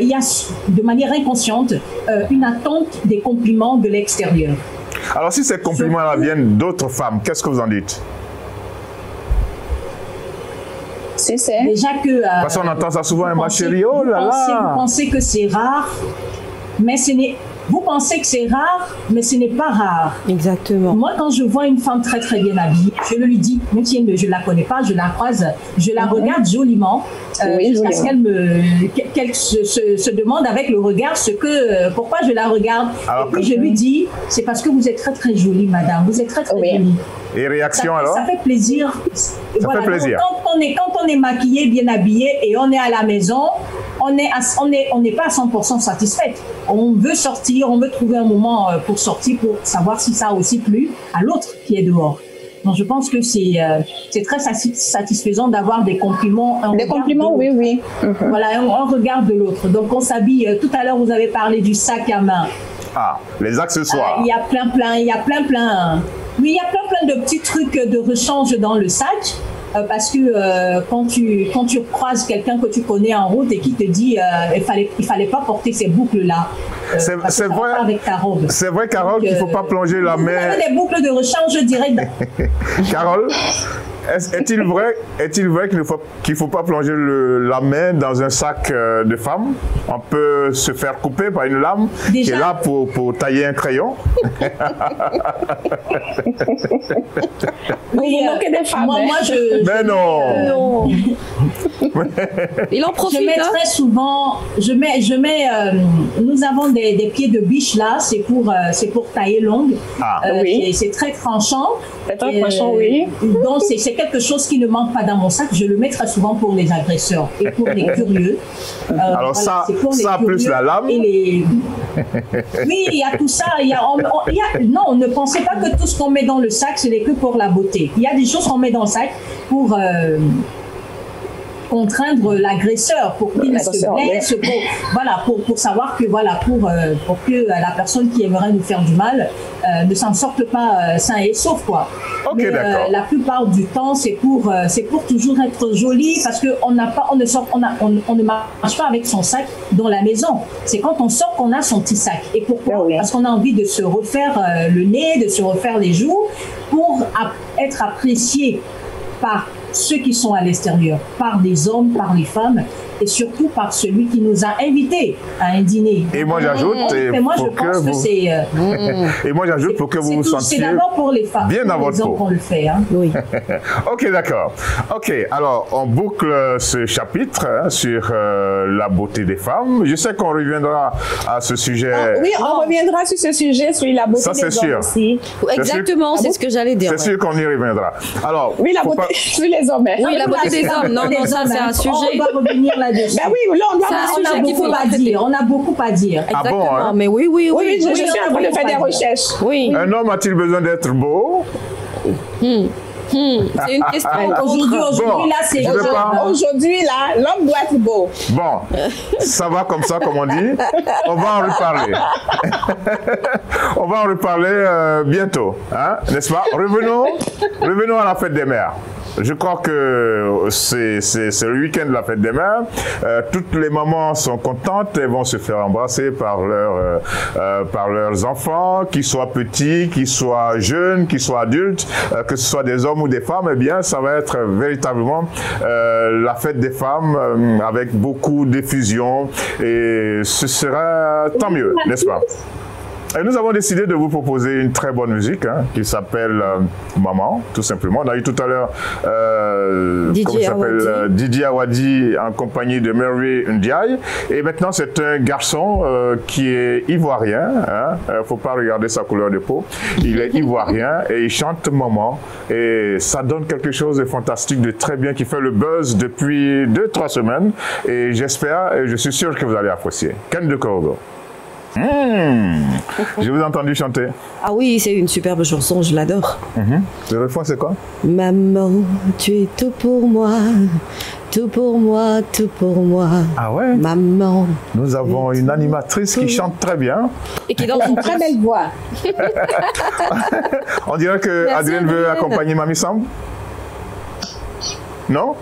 il y a de manière inconsciente une attente des compliments de l'extérieur. Alors si ces compliments-là viennent d'autres femmes, qu'est-ce que vous en dites? Déjà que... parce qu'on entend ça souvent, ma chérie, oh là là. Vous pensez que c'est rare, mais ce n'est... Vous pensez que c'est rare, mais ce n'est pas rare. Exactement. Moi, quand je vois une femme très très bien habillée, je le lui dis, même si je ne la connais pas, je la croise, je la regarde joliment, jusqu'à ce qu'elle se demande avec le regard pourquoi je la regarde. Alors, et puis je lui dis, c'est parce que vous êtes très très jolie, madame, vous êtes très très jolie. Et réaction alors? Ça fait plaisir. Ça fait plaisir. Quand on est maquillé, bien habillé et on est à la maison, on n'est pas à 100% satisfaite. On veut sortir, on veut trouver un moment pour sortir, pour savoir si ça a aussi plu à l'autre qui est dehors. Donc, je pense que c'est très satisfaisant d'avoir des compliments. Des compliments, oui, oui. Voilà, un regard de l'autre. Donc, on s'habille. Tout à l'heure, vous avez parlé du sac à main. Ah, les accessoires. Il y a plein. Oui, il y a plein de petits trucs de rechange dans le sac. Parce que quand tu croises quelqu'un que tu connais en route et qui te dit il fallait pas porter ces boucles-là. C'est vrai, avec ta robe. C'est vrai, Carole, qu'il ne faut pas plonger la main. Vous avez des boucles de rechange directes. Carole, est-il vrai qu'il ne faut pas plonger la main dans un sac de femme? On peut se faire couper par une lame qui est là pour tailler un crayon. Oui, des femmes. Moi, mais non. Non. Il en profite. Je mets très souvent. Nous avons des pieds de biche là. C'est pour tailler longue. Oui. C'est très tranchant. C'est très tranchant, oui. Donc c'est quelque chose qui ne manque pas dans mon sac. Je le mets très souvent pour les agresseurs et pour les curieux. Alors voilà, ça plus la lame. Oui, il y a tout ça. Non, ne pensez pas que tout ce qu'on met dans le sac, ce n'est que pour la beauté. Il y a des choses qu'on met dans le sac pour contraindre l'agresseur, pour qu'il se blesse, pour savoir que pour que la personne qui aimerait nous faire du mal ne s'en sorte pas sain et sauf, quoi. Okay, mais la plupart du temps, c'est pour toujours être joli, parce que on ne marche pas avec son sac dans la maison. C'est quand on sort qu'on a son petit sac. Et pourquoi? Parce qu'on a envie de se refaire le nez, de se refaire les joues, pour être apprécié par ceux qui sont à l'extérieur, par des hommes, par les femmes, et surtout par celui qui nous a invités à un dîner. Et moi j'ajoute, pour que vous vous sentiez pour les femmes, bien dans votre peau. Qu'on le fait, hein. Oui. Ok, d'accord. Ok, alors on boucle ce chapitre sur la beauté des femmes. Je sais qu'on reviendra à ce sujet. Oui, on reviendra sur ce sujet, sur la beauté des hommes aussi. Exactement, c'est ce que j'allais dire. C'est sûr qu'on y reviendra. Alors, oui, la beauté sur les hommes. Oui, la beauté des hommes. Non, ça c'est un sujet. On va revenir là-dessus. Ben oui, là on doit on a beaucoup à dire. Exactement. Ah bon, hein? Mais oui. Oui, je suis en train de faire des recherches. Oui. Un homme a-t-il besoin d'être beau? C'est une question. Aujourd'hui, là, l'homme doit être beau. Bon, ça va comme ça, comme on dit. On va en reparler. On va en reparler bientôt, hein, n'est-ce pas? Revenons à la fête des mères. Je crois que c'est le week-end de la fête des mères. Toutes les mamans sont contentes, elles vont se faire embrasser par leurs enfants, qu'ils soient petits, qu'ils soient jeunes, qu'ils soient adultes, que ce soit des hommes ou des femmes. Eh bien, ça va être véritablement la fête des femmes avec beaucoup d'effusion et ce sera tant mieux, n'est-ce pas? Et nous avons décidé de vous proposer une très bonne musique qui s'appelle Maman, tout simplement. On a eu tout à l'heure Didier Awadi en compagnie de Mary Ndiaye. Et maintenant, c'est un garçon qui est ivoirien. Il ne faut pas regarder sa couleur de peau. Il est ivoirien et il chante Maman. Et ça donne quelque chose de fantastique, de très bien, qui fait le buzz depuis 2-3 semaines. Et j'espère et je suis sûr que vous allez apprécier. Ken de Corgo. Je vous ai entendu chanter. Ah oui, c'est une superbe chanson, je l'adore. Le refrain, c'est quoi? Maman, tu es tout pour moi, tout pour moi, tout pour moi. Ah ouais? Maman. Nous avons une animatrice qui chante très bien. Et qui est dans une très belle voix. On dirait que Adrienne veut accompagner Mamie Samb. Non?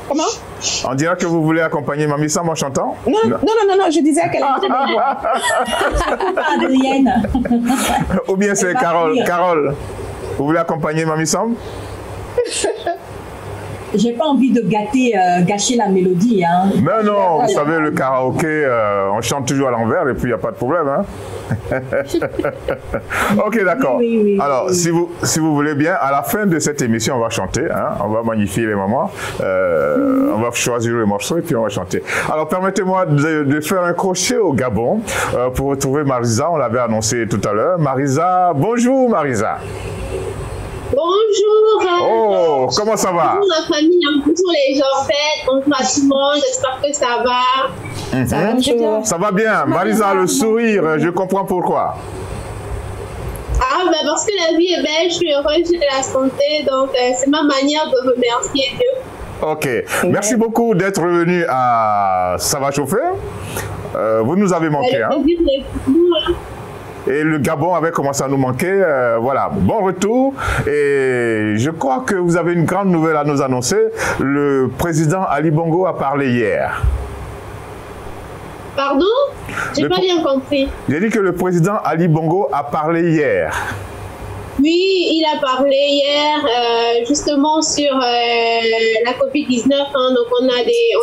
Comment? On dirait que vous voulez accompagner Mamie Samb en chantant? Non, je disais qu'elle a une très belle voix. C'est pas Adrienne. Ou bien c'est Carole. Carole, vous voulez accompagner Mamie Samb? J'ai pas envie de gâcher la mélodie. Hein. Mais non, vous savez, le karaoké, on chante toujours à l'envers et puis il n'y a pas de problème. Hein? Ok, d'accord. Oui. Alors, si vous voulez bien, à la fin de cette émission, on va chanter. Hein? On va magnifier les mamans. On va choisir les morceaux et puis on va chanter. Alors, permettez-moi de faire un crochet au Gabon pour retrouver Marisa. On l'avait annoncé tout à l'heure. Marisa, bonjour Marisa. Bonjour. Oh, Alors, comment ça va? Bonjour la famille, bonjour les gens, bonjour à tout le monde, j'espère que ça va. Ça va très bien. Ça va bien. Marisa, le sourire, je comprends pourquoi. Ah, ben parce que la vie est belle, je suis heureuse, j'ai la santé, donc c'est ma manière de remercier Dieu. Ok, merci beaucoup d'être venu à Ça va chauffer. Vous nous avez manqué. Hein? Et le Gabon avait commencé à nous manquer. Voilà, bon retour. Et je crois que vous avez une grande nouvelle à nous annoncer. Le président Ali Bongo a parlé hier. Pardon? J'ai pas bien compris. J'ai dit que le président Ali Bongo a parlé hier. Oui, il a parlé hier justement sur la Covid-19. Hein, donc on a des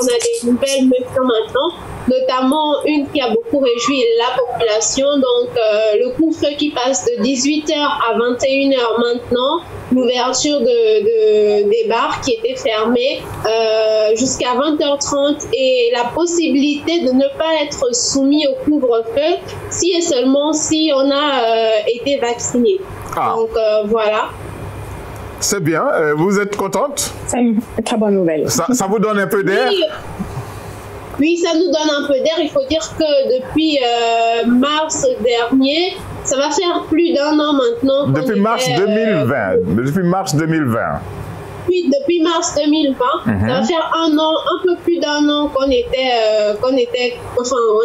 nouvelles mesures maintenant, notamment une qui a beaucoup réjoui la population. Donc le couvre-feu qui passe de 18h à 21h maintenant, l'ouverture des bars qui étaient fermés jusqu'à 20h30 et la possibilité de ne pas être soumis au couvre-feu si et seulement si on a été vacciné. Ah. Donc voilà. C'est bien. Vous êtes contente? C'est une très bonne nouvelle. Ça vous donne un peu d'air? Oui, ça nous donne un peu d'air. Il faut dire que depuis mars dernier, ça va faire plus d'1 an maintenant. Depuis mars 2020. Depuis mars 2020. Oui, depuis mars 2020, ça va faire 1 an, un peu plus d'1 an qu'on on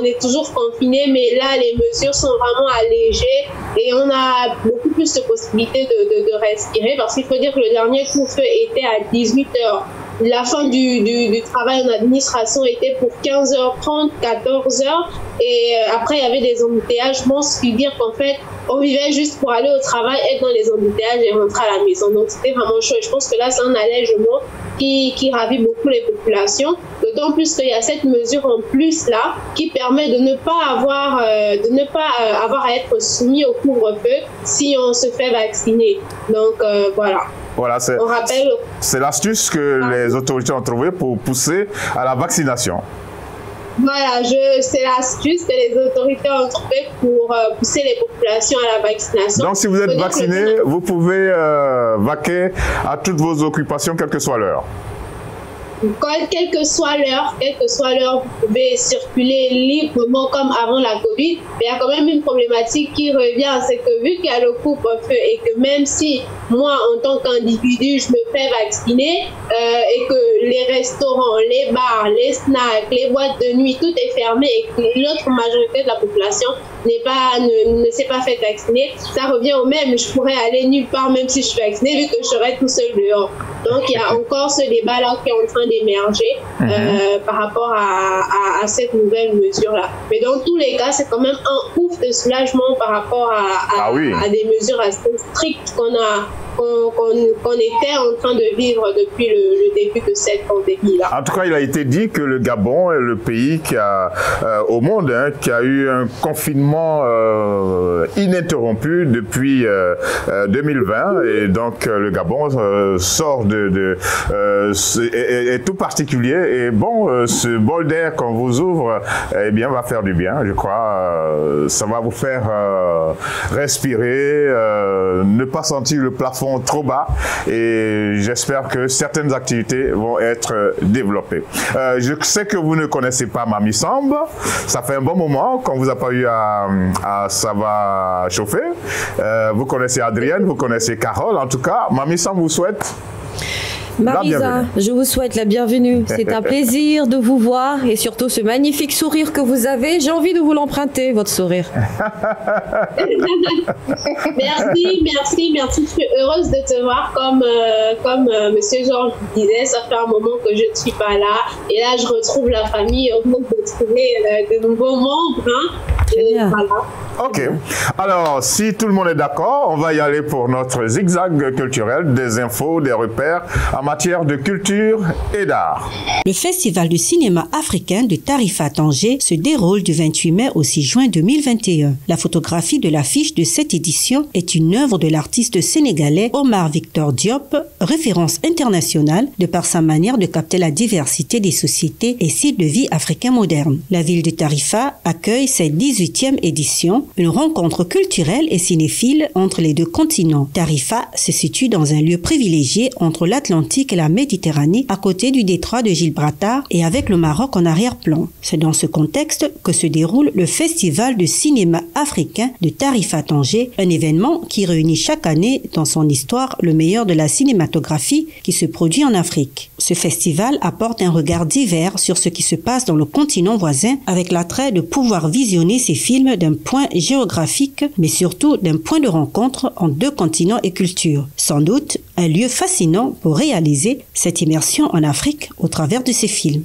est toujours confinés, mais là, les mesures sont vraiment allégées et on a beaucoup plus de possibilités de respirer parce qu'il faut dire que le dernier couvre-feu était à 18h. La fin du travail en administration était pour 15h30, 14h. Et après, il y avait des embouteillages monstres, ce qui veut dire qu'en fait, on vivait juste pour aller au travail, être dans les embouteillages et rentrer à la maison. Donc, c'était vraiment chaud. Je pense que là, c'est un allègement qui ravit beaucoup les populations. D'autant plus qu'il y a cette mesure en plus là qui permet de ne pas avoir à être soumis au couvre-feu si on se fait vacciner. Donc, voilà. Voilà, c'est l'astuce que les autorités ont trouvée pour pousser à la vaccination. Voilà, c'est l'astuce que les autorités ont trouvée pour pousser les populations à la vaccination. Donc, si vous êtes vacciné, vous pouvez vaquer à toutes vos occupations, quelle que soit l'heure. Quelle que soit l'heure, vous pouvez circuler librement comme avant la Covid. Mais il y a quand même une problématique qui revient, c'est que vu qu'il y a le couvre-feu et que même si moi, en tant qu'individu, je me fais vacciner et que les restaurants, les bars, les snacks, les boîtes de nuit, tout est fermé et que l'autre majorité de la population ne s'est pas fait vacciner, ça revient au même. Je pourrais aller nulle part même si je suis vaccinée vu que je serais tout seul dehors. Donc, il y a encore ce débat-là qui est en train d'émerger par rapport à cette nouvelle mesure-là. Mais dans tous les cas, c'est quand même un ouf de soulagement par rapport à des mesures assez strictes qu'on était en train de vivre depuis le début de cette pandémie-là. En tout cas, il a été dit que le Gabon est le pays qui a, au monde qui a eu un confinement ininterrompu depuis 2020 et donc le Gabon sort est tout particulier et bon, ce bol d'air qu'on vous ouvre, eh bien, va faire du bien, je crois. Ça va vous faire respirer, ne pas sentir le plafond trop bas et j'espère que certaines activités vont être développées. Je sais que vous ne connaissez pas Mamie Samb, ça fait un bon moment qu'on vous a pas eu à Ça va chauffer. Vous connaissez Adrienne, vous connaissez Carole, en tout cas, Mamie Samb vous souhaite Marisa, je vous souhaite la bienvenue. C'est un plaisir de vous voir et surtout ce magnifique sourire que vous avez. J'ai envie de vous l'emprunter, votre sourire. Merci. Je suis heureuse de te voir comme Monsieur Georges disait. Ça fait un moment que je ne suis pas là. Et là, je retrouve la famille au moment de trouver de nouveaux membres. Hein. Très bien. Voilà. Ok. Alors, si tout le monde est d'accord, on va y aller pour notre zigzag culturel, des infos, des repères en matière de culture et d'art. Le Festival du cinéma africain de Tarifa à Tanger se déroule du 28 mai au 6 juin 2021. La photographie de l'affiche de cette édition est une œuvre de l'artiste sénégalais Omar Victor Diop, référence internationale de par sa manière de capter la diversité des sociétés et styles de vie africains modernes. La ville de Tarifa accueille cette 18e édition, une rencontre culturelle et cinéphile entre les deux continents. Tarifa se situe dans un lieu privilégié entre l'Atlantique et la Méditerranée, à côté du détroit de Gibraltar et avec le Maroc en arrière-plan. C'est dans ce contexte que se déroule le Festival de cinéma africain de Tarifa à Tanger, un événement qui réunit chaque année dans son histoire le meilleur de la cinématographie qui se produit en Afrique. Ce festival apporte un regard divers sur ce qui se passe dans le continent voisin avec l'attrait de pouvoir visionner ces films d'un point géographique, mais surtout d'un point de rencontre entre deux continents et cultures. Sans doute un lieu fascinant pour réaliser cette immersion en Afrique au travers de ces films.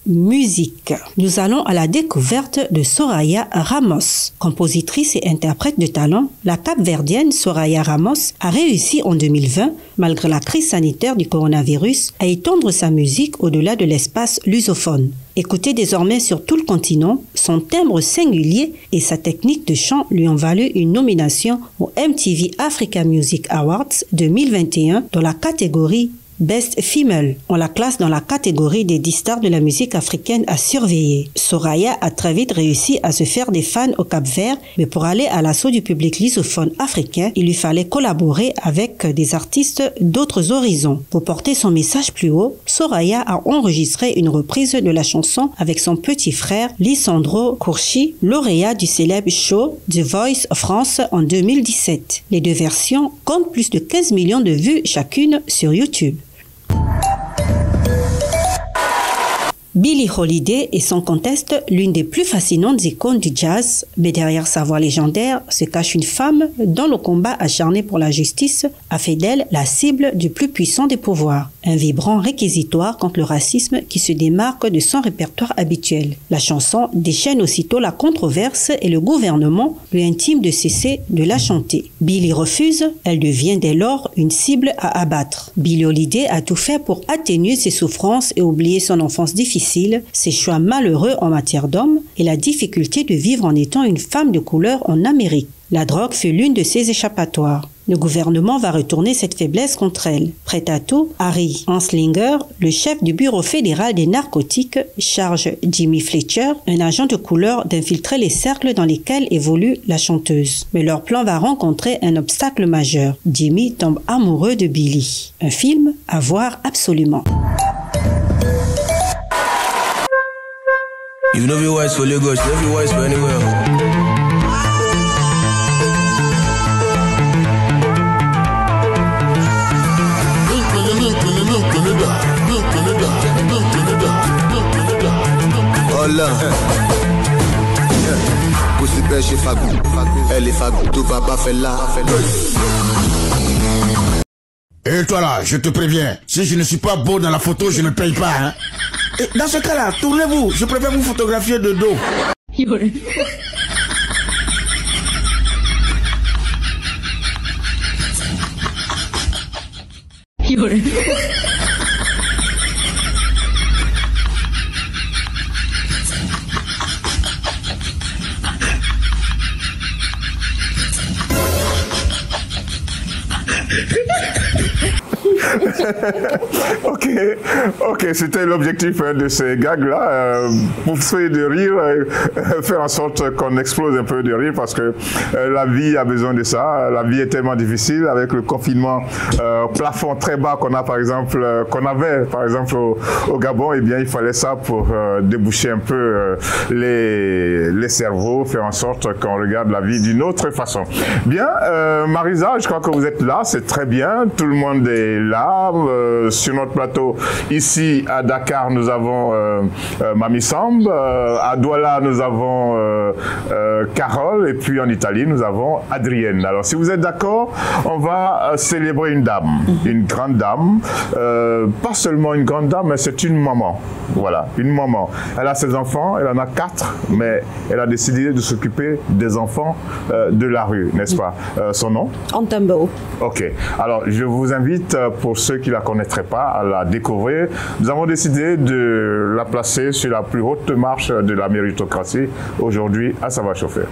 Musique. Nous allons à la découverte de Soraya Ramos. Compositrice et interprète de talent, la Cap-Verdienne Soraya Ramos a réussi en 2020, malgré la crise sanitaire du coronavirus, à étendre sa musique au-delà de l'espace lusophone. Écoutée désormais sur tout le continent, son timbre singulier et sa technique de chant lui ont valu une nomination au MTV Africa Music Awards 2021 dans la catégorie Best Female. On la classe dans la catégorie des 10 stars de la musique africaine à surveiller. Soraya a très vite réussi à se faire des fans au Cap-Vert, mais pour aller à l'assaut du public lusophone africain, il lui fallait collaborer avec des artistes d'autres horizons. Pour porter son message plus haut, Soraya a enregistré une reprise de la chanson avec son petit frère Lisandro Curci, lauréat du célèbre show The Voice France en 2017. Les deux versions comptent plus de 15 millions de vues chacune sur YouTube. Billie Holiday est sans conteste l'une des plus fascinantes icônes du jazz, mais derrière sa voix légendaire se cache une femme dont le combat acharné pour la justice a fait d'elle la cible du plus puissant des pouvoirs, un vibrant réquisitoire contre le racisme qui se démarque de son répertoire habituel. La chanson déchaîne aussitôt la controverse et le gouvernement lui intime de cesser de la chanter. Billie refuse, elle devient dès lors une cible à abattre. Billie Holiday a tout fait pour atténuer ses souffrances et oublier son enfance difficile, ses choix malheureux en matière d'hommes et la difficulté de vivre en étant une femme de couleur en Amérique. La drogue fut l'une de ses échappatoires. Le gouvernement va retourner cette faiblesse contre elle. Prêt à tout, Harry Anslinger, le chef du bureau fédéral des narcotiques, charge Jimmy Fletcher, un agent de couleur, d'infiltrer les cercles dans lesquels évolue la chanteuse. Mais leur plan va rencontrer un obstacle majeur. Jimmy tombe amoureux de Billie. Un film à voir absolument. You know your wise for Lagos, you know your wise for anywhere. Hola. Pussy pêche et fagou. Elle est fagou, tout papa fait là. Et toi là, je te préviens, si je ne suis pas beau dans la photo, je ne paye pas, hein. Et dans ce cas-là, tournez-vous, je préfère vous photographier de dos. Ok, c'était l'objectif de ces gags-là, pousser de rire, faire en sorte qu'on explose un peu de rire parce que la vie a besoin de ça. La vie est tellement difficile avec le confinement, plafond très bas qu'on a par exemple, qu'on avait par exemple au Gabon. Eh bien, il fallait ça pour déboucher un peu les cerveaux, faire en sorte qu'on regarde la vie d'une autre façon. Bien, Marisa, je crois que vous êtes là, c'est très bien. Tout le monde est là. là. Sur notre plateau, ici à Dakar, nous avons Mami Samb. À Douala, nous avons Carole. Et puis en Italie, nous avons Adrienne. Alors, si vous êtes d'accord, on va célébrer une dame, une grande dame. Pas seulement une grande dame, mais c'est une maman. Voilà, une maman. Elle a ses enfants, elle en a 4, mais elle a décidé de s'occuper des enfants de la rue, n'est-ce pas? Son nom? Antambo. Ok. Alors, je vous invite, pour ceux qui ne la connaîtraient pas, à la découvrir. Nous avons décidé de la placer sur la plus haute marche de la méritocratie aujourd'hui à Ça va chauffer.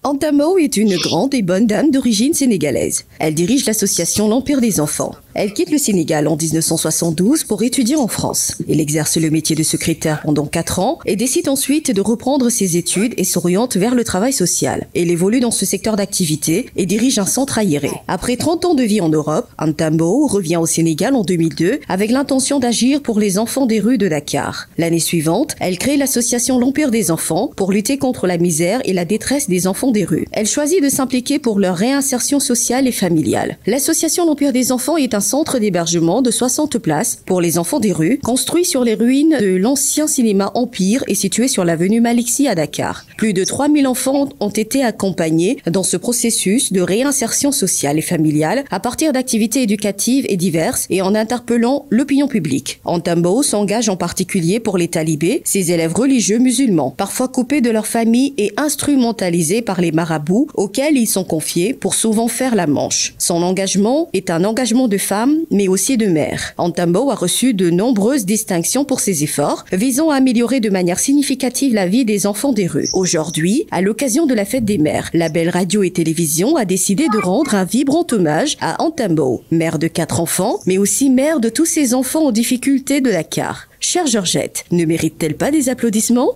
Antambo est une grande et bonne dame d'origine sénégalaise. Elle dirige l'association L'Empire des enfants. Elle quitte le Sénégal en 1972 pour étudier en France. Elle exerce le métier de secrétaire pendant 4 ans et décide ensuite de reprendre ses études et s'oriente vers le travail social. Elle évolue dans ce secteur d'activité et dirige un centre aéré. Après 30 ans de vie en Europe, Antambo revient au Sénégal en 2002 avec l'intention d'agir pour les enfants des rues de Dakar. L'année suivante, elle crée l'association L'Empire des enfants pour lutter contre la misère et la détresse des enfants des rues. Elle choisit de s'impliquer pour leur réinsertion sociale et familiale. L'association L'Empire des enfants est un centre d'hébergement de 60 places pour les enfants des rues, construit sur les ruines de l'ancien cinéma Empire et situé sur l'avenue Malixi à Dakar. Plus de 3000 enfants ont été accompagnés dans ce processus de réinsertion sociale et familiale à partir d'activités éducatives et diverses et en interpellant l'opinion publique. Antambo s'engage en particulier pour les talibés, ces élèves religieux musulmans, parfois coupés de leur famille et instrumentalisés par les marabouts auxquels ils sont confiés pour souvent faire la manche. Son engagement est un engagement de femmes, mais aussi de mères. Antambo a reçu de nombreuses distinctions pour ses efforts, visant à améliorer de manière significative la vie des enfants des rues. Aujourd'hui, à l'occasion de la fête des mères, la Belle Radio et Télévision a décidé de rendre un vibrant hommage à Antambo, mère de 4 enfants, mais aussi mère de tous ces enfants en difficulté de Dakar. Chère Georgette, ne mérite-t-elle pas des applaudissements ?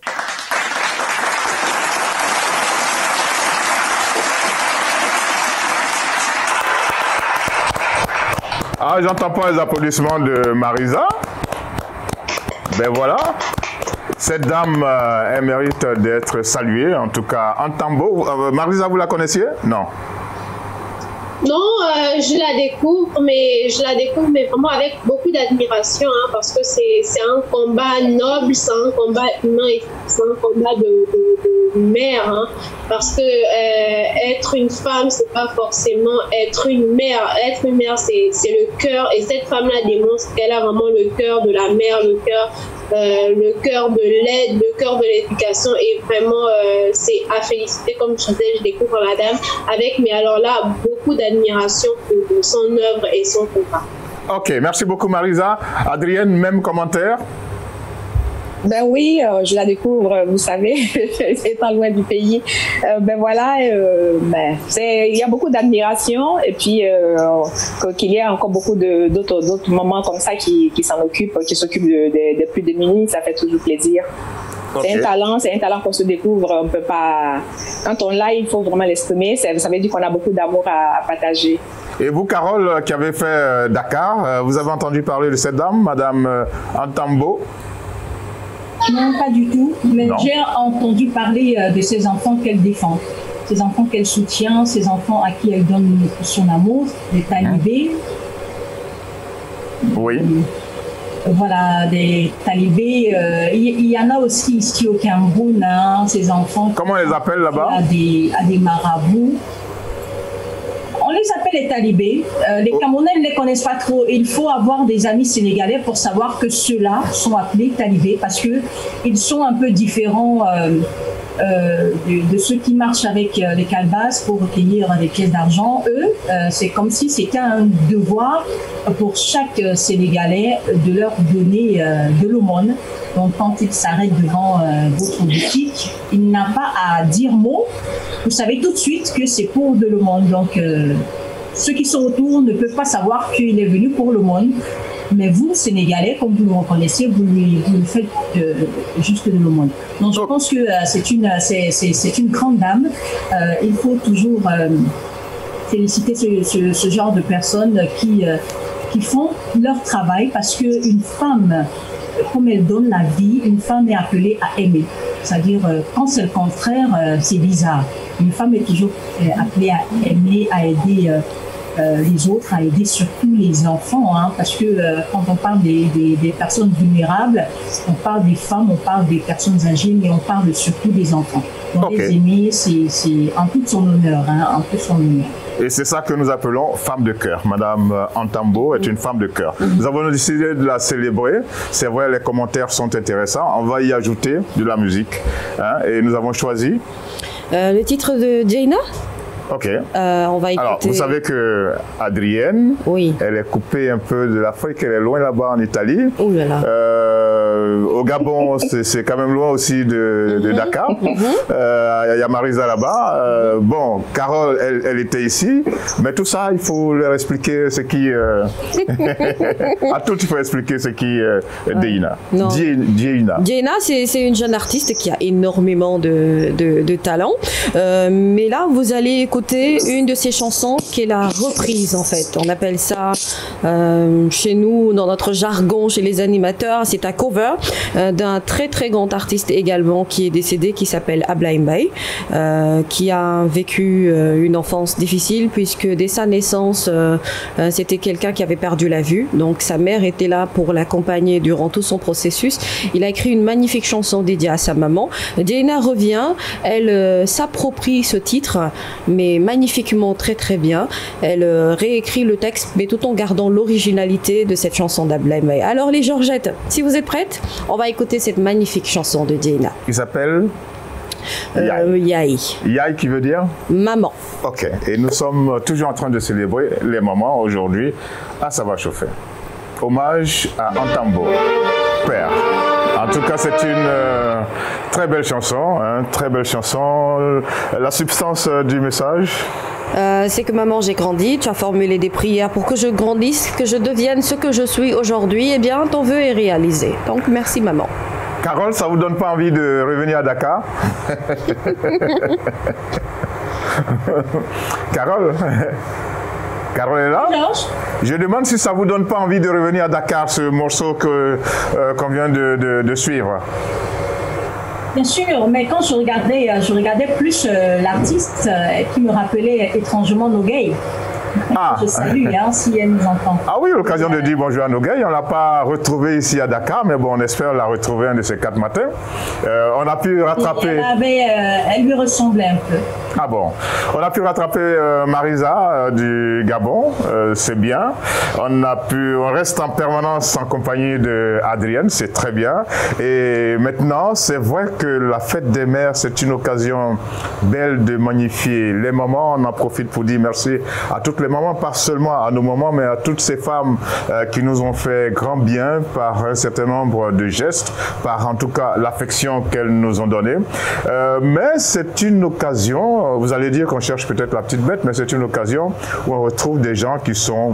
Ah, j'entends pas les applaudissements de Marisa. Ben voilà. Cette dame, elle mérite d'être saluée. En tout cas, Antambo. Marisa, vous la connaissiez? Non. Non, je la découvre, mais vraiment avec beaucoup d'admiration, hein, parce que c'est un combat noble, c'est un combat humain, c'est un combat de mère, hein, parce que être une femme, c'est pas forcément être une mère. Être une mère, c'est le cœur, et cette femme-là démontre qu'elle a vraiment le cœur de la mère, le cœur de l'aide, le cœur de l'éducation, et vraiment c'est à féliciter. Comme je disais, je découvre la dame avec, mais alors là, beaucoup d'admiration pour son œuvre et son combat. Ok, merci beaucoup Marisa. Adrienne, même commentaire? Ben oui, je la découvre, vous savez, étant loin du pays. Ben voilà, il y a beaucoup d'admiration, et puis qu'il y ait encore beaucoup d'autres mamans comme ça qui s'en occupent, qui s'occupent des plus démunis, ça fait toujours plaisir. Okay. C'est un talent qu'on se découvre, on peut pas. Quand on l'a, il faut vraiment l'exprimer. Ça veut dire qu'on a beaucoup d'amour à partager. Et vous, Carole, qui avez fait Dakar, vous avez entendu parler de cette dame, Madame Antambo? Non, pas du tout. Mais j'ai entendu parler de ces enfants qu'elle défend, ces enfants qu'elle soutient, ces enfants à qui elle donne son amour, les talibés. Oui. Voilà, des talibés. Il y en a aussi ici au Cameroun, hein, ces enfants. Comment on les appelle là-bas? À des marabouts. On les appelle les talibés. Les Camerounais ne les connaissent pas trop. Il faut avoir des amis sénégalais pour savoir que ceux-là sont appelés talibés parce qu'ils sont un peu différents de ceux qui marchent avec les calebasses pour recueillir des pièces d'argent. Eux, c'est comme si c'était un devoir pour chaque Sénégalais de leur donner de l'aumône. Donc quand il s'arrête devant votre boutique, il n'a pas à dire mot. Vous savez tout de suite que c'est pour de l'aumône. Donc ceux qui sont autour ne peuvent pas savoir qu'il est venu pour l'aumône. Mais vous, Sénégalais, comme vous le reconnaissez, vous lui faites juste de l'aumône. Donc je pense que c'est une grande dame. Il faut toujours féliciter ce genre de personnes qui font leur travail parce qu'une femme, comme elle donne la vie, une femme est appelée à aimer. C'est-à-dire, quand c'est le contraire, c'est bizarre. Une femme est toujours appelée à aimer, à aider les autres, à aider surtout les enfants, hein, parce que quand on parle des personnes vulnérables, on parle des femmes, on parle des personnes âgées, mais on parle surtout des enfants. Donc les aimer, c'est en tout son honneur, hein, en tout son honneur. Et c'est ça que nous appelons femme de cœur. Madame Antambo est une femme de cœur. Nous avons décidé de la célébrer. C'est vrai, les commentaires sont intéressants. On va y ajouter de la musique. Hein, et nous avons choisi... le titre de Jaina. Ok. On va écouter... Alors, vous savez que Adrienne, oui, elle est coupée un peu de l'Afrique, elle est loin là-bas en Italie. Oh là là. Au Gabon, c'est quand même loin aussi de Dakar. Il y a Marisa là-bas. Bon, Carole, elle était ici, mais tout ça, il faut leur expliquer ce qui... à tout, il faut expliquer ce qui est Jaina. Jaina, c'est une jeune artiste qui a énormément de talent. Mais là, vous allez écouter une de ses chansons qui est la reprise, en fait. On appelle ça, chez nous, dans notre jargon, chez les animateurs, c'est un cover d'un très très grand artiste également qui est décédé, qui s'appelle Ablaye Mbaye, qui a vécu une enfance difficile puisque dès sa naissance, c'était quelqu'un qui avait perdu la vue. Donc sa mère était là pour l'accompagner durant tout son processus. Il a écrit une magnifique chanson dédiée à sa maman. Jaina revient, elle s'approprie ce titre, mais magnifiquement, très très bien. Elle réécrit le texte, mais tout en gardant l'originalité de cette chanson d'Ablaye Mbaye. Alors les Georgettes, si vous êtes prêtes, on va écouter cette magnifique chanson de Jaina. Qui s'appelle Yaï. Yaï qui veut dire maman. Ok. Et nous sommes toujours en train de célébrer les mamans aujourd'hui. Ah, ça va chauffer. Hommage à Antambo, père. En tout cas, c'est une très belle chanson, hein, très belle chanson. La substance du message, c'est que maman, j'ai grandi, tu as formulé des prières pour que je grandisse, que je devienne ce que je suis aujourd'hui. Eh bien, ton vœu est réalisé. Donc, merci maman. Carole, ça vous donne pas envie de revenir à Dakar? Carole? Carole est là? Je demande si ça vous donne pas envie de revenir à Dakar, ce morceau qu'on vient de suivre. Bien sûr, mais quand je regardais plus l'artiste qui me rappelait étrangement Nogueil. Ah. Je salue, hein, si elle nous entend. Ah oui, l'occasion de dire bonjour à Nogueil. On ne l'a pas retrouvée ici à Dakar, mais bon, on espère la retrouver un de ces 4 matins. On a pu rattraper... Elle lui ressemblait un peu. Ah bon. On a pu rattraper Marisa du Gabon, c'est bien. On reste en permanence en compagnie d'Adrienne, c'est très bien. Et maintenant, c'est vrai que la fête des mères, c'est une occasion belle de magnifier les mamans. On en profite pour dire merci à toutes les mamans, pas seulement à nos mamans, mais à toutes ces femmes qui nous ont fait grand bien par un certain nombre de gestes, par en tout cas l'affection qu'elles nous ont donnée. Mais c'est une occasion, vous allez dire qu'on cherche peut-être la petite bête, mais c'est une occasion où on retrouve des gens qui sont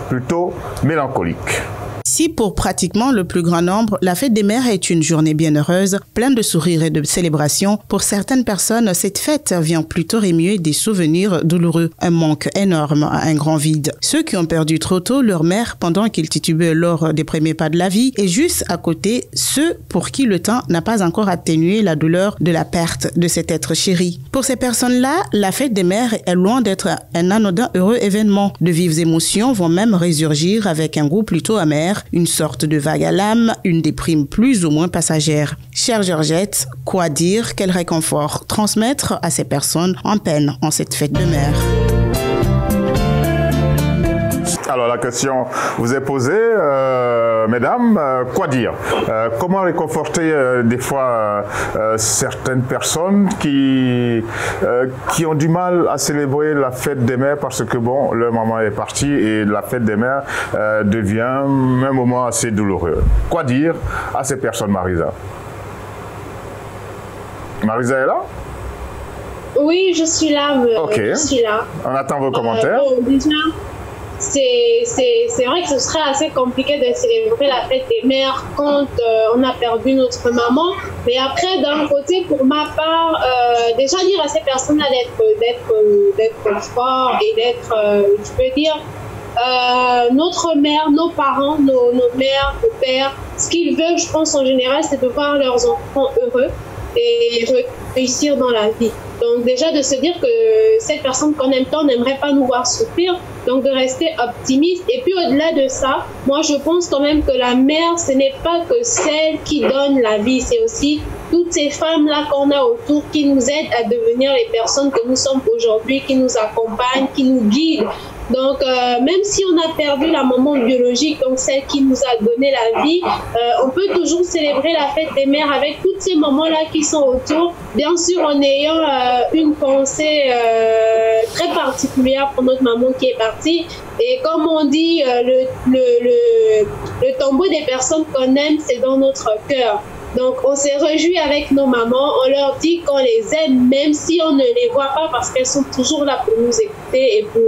plutôt mélancoliques. Si pour pratiquement le plus grand nombre, la fête des mères est une journée bienheureuse, pleine de sourires et de célébrations, pour certaines personnes, cette fête vient plutôt remuer des souvenirs douloureux, un manque énorme, un grand vide. Ceux qui ont perdu trop tôt leur mère pendant qu'ils titubaient lors des premiers pas de la vie, et juste à côté, ceux pour qui le temps n'a pas encore atténué la douleur de la perte de cet être chéri. Pour ces personnes-là, la fête des mères est loin d'être un anodin heureux événement. De vives émotions vont même résurgir avec un goût plutôt amer, une sorte de vague à l'âme, une déprime plus ou moins passagère. Chère Georgette, quoi dire, quel réconfort transmettre à ces personnes en peine en cette fête de mère? Alors la question vous est posée, mesdames, quoi dire? Comment réconforter des fois certaines personnes qui ont du mal à célébrer la fête des mères parce que bon, leur maman est partie et la fête des mères devient un moment assez douloureux. Quoi dire à ces personnes, Marisa? Marisa est là? Oui, je suis là. Ok. Je suis là. On attend vos commentaires. Déjà, c'est vrai que ce serait assez compliqué de célébrer la fête des mères quand on a perdu notre maman. Mais après, d'un côté, pour ma part, déjà dire à ces personnes-là d'être forts et d'être, je peux dire, notre mère, nos parents, nos mères, nos pères, ce qu'ils veulent, je pense en général, c'est de voir leurs enfants heureux et réussir dans la vie. Donc déjà de se dire que cette personne qu'on aime tant n'aimerait pas nous voir souffrir, donc de rester optimiste. Et puis au-delà de ça, moi je pense quand même que la mère, ce n'est pas que celle qui donne la vie, c'est aussi toutes ces femmes-là qu'on a autour qui nous aident à devenir les personnes que nous sommes aujourd'hui, qui nous accompagnent, qui nous guident. Donc, même si on a perdu la maman biologique, donc celle qui nous a donné la vie, on peut toujours célébrer la fête des mères avec toutes ces mamans-là qui sont autour, bien sûr en ayant une pensée très particulière pour notre maman qui est partie. Et comme on dit, le tombeau des personnes qu'on aime, c'est dans notre cœur. Donc, on s'est réjouis avec nos mamans, on leur dit qu'on les aime, même si on ne les voit pas, parce qu'elles sont toujours là pour nous écouter et pour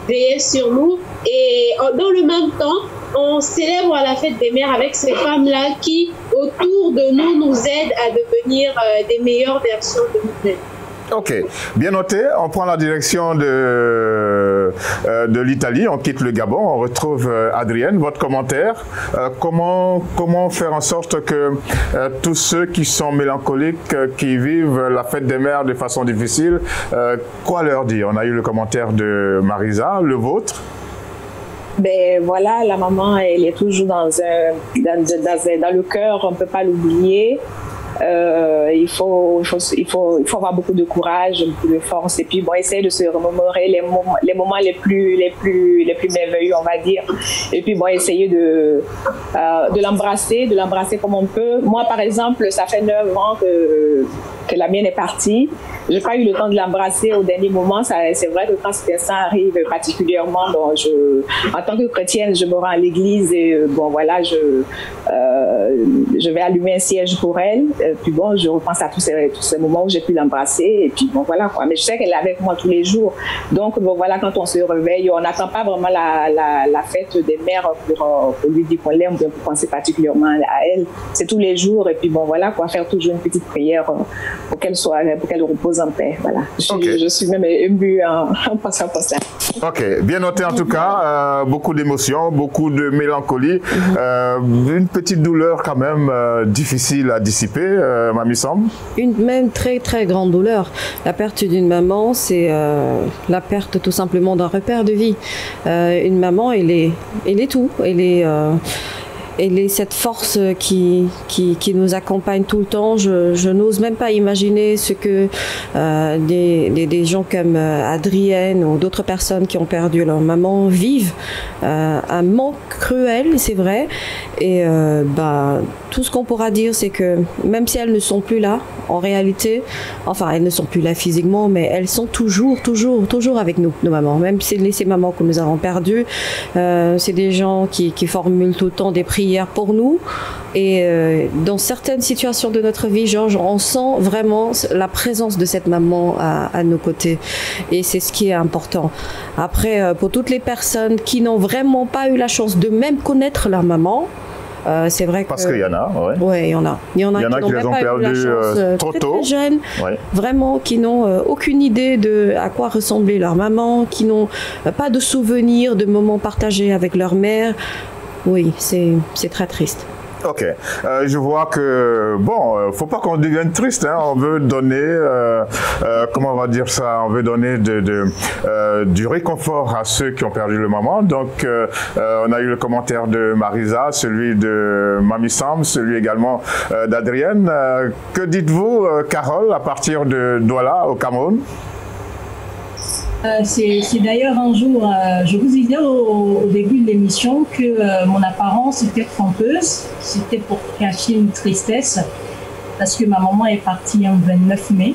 veiller sur nous. Et dans le même temps, on célèbre la fête des mères avec ces femmes-là qui, autour de nous, nous aident à devenir des meilleures versions de nous-mêmes. Ok, bien noté. On prend la direction de l'Italie, on quitte le Gabon, on retrouve Adrienne. Votre commentaire, comment faire en sorte que tous ceux qui sont mélancoliques, qui vivent la fête des mères de façon difficile, quoi leur dire? On a eu le commentaire de Marisa, le vôtre? Ben voilà, la maman, elle est toujours dans le cœur, on ne peut pas l'oublier. Il faut avoir beaucoup de courage, beaucoup de force, et puis bon, essayer de se remémorer les moments les plus merveilleux, on va dire, et puis bon, essayer de l'embrasser comme on peut. Moi, par exemple, ça fait 9 ans que la mienne est partie. J'ai pas eu le temps de l'embrasser au dernier moment. C'est vrai que quand cet instant arrive particulièrement, bon, en tant que chrétienne, je me rends à l'église et bon voilà, je vais allumer un siège pour elle. Puis bon, je repense à tous ces moments où j'ai pu l'embrasser et puis bon voilà quoi. Mais je sais qu'elle est avec moi tous les jours. Donc bon voilà, quand on se réveille, on n'attend pas vraiment la fête des mères pour lui dire qu'on l'aime, pour penser particulièrement à elle. C'est tous les jours et puis bon voilà quoi, faire toujours une petite prière pour qu'elle repose en paix. Voilà. Je suis même émue en passant par ça. Ok, bien noté en tout cas. Beaucoup d'émotions, beaucoup de mélancolie, une petite douleur quand même difficile à dissiper, Mamie Samb. Une même très très grande douleur. La perte d'une maman, c'est la perte tout simplement d'un repère de vie. Une maman, elle est tout. Elle est cette force qui nous accompagne tout le temps. Je n'ose même pas imaginer ce que des gens comme Adrienne ou d'autres personnes qui ont perdu leur maman vivent. Un manque cruel, c'est vrai. Et tout ce qu'on pourra dire, c'est que même si elles ne sont plus là, en réalité, enfin elles ne sont plus là physiquement, mais elles sont toujours avec nous, nos mamans. Même si ces mamans que nous avons perdues, c'est des gens qui formulent tout le temps des prières pour nous. Et dans certaines situations de notre vie, Georges, on sent vraiment la présence de cette maman à nos côtés. Et c'est ce qui est important. Après, pour toutes les personnes qui n'ont vraiment pas eu la chance de même connaître leur maman, c'est vrai que... Parce qu'il y en a, ouais. Oui, il y en a. Il y en a qui les ont perdus trop tôt. Très jeunes, ouais. Vraiment, qui n'ont aucune idée de à quoi ressemblait leur maman, qui n'ont pas de souvenirs de moments partagés avec leur mère. Oui, c'est très triste. Ok, je vois que, bon, faut pas qu'on devienne triste, hein. On veut donner, comment on va dire ça, on veut donner du réconfort à ceux qui ont perdu le maman. Donc, on a eu le commentaire de Marisa, celui de Mamie Samb, celui également d'Adrienne. Que dites-vous, Carole, à partir de Douala, au Cameroun? C'est d'ailleurs un jour, je vous ai dit au début de l'émission que mon apparence était trompeuse. C'était pour cacher une tristesse parce que ma maman est partie un 29 mai.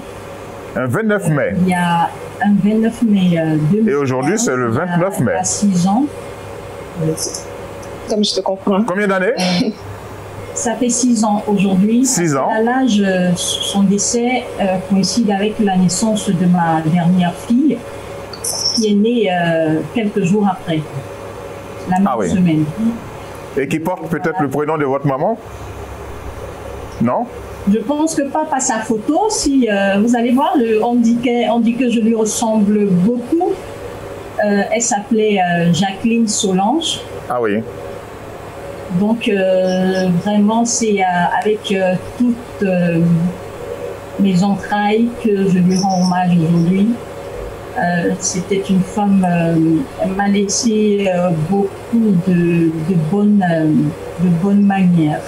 Un 29 mai? Il y a un 29 mai 2000. Et aujourd'hui, c'est le 29 mai. À 6 ans. Comme je te comprends. Combien d'années? Ça fait 6 ans aujourd'hui. 6 ans. À l'âge, son décès coïncide avec la naissance de ma dernière fille, qui est née quelques jours après, la même semaine. Et qui porte peut-être le prénom de votre maman? Non? Je pense que pas sa photo. Si vous allez voir, on dit que je lui ressemble beaucoup. Elle s'appelait Jacqueline Solange. Ah oui. Donc vraiment, c'est avec toute mes entrailles que je lui rends hommage aujourd'hui. C'était une femme, elle m'a laissé beaucoup de bonnes manières.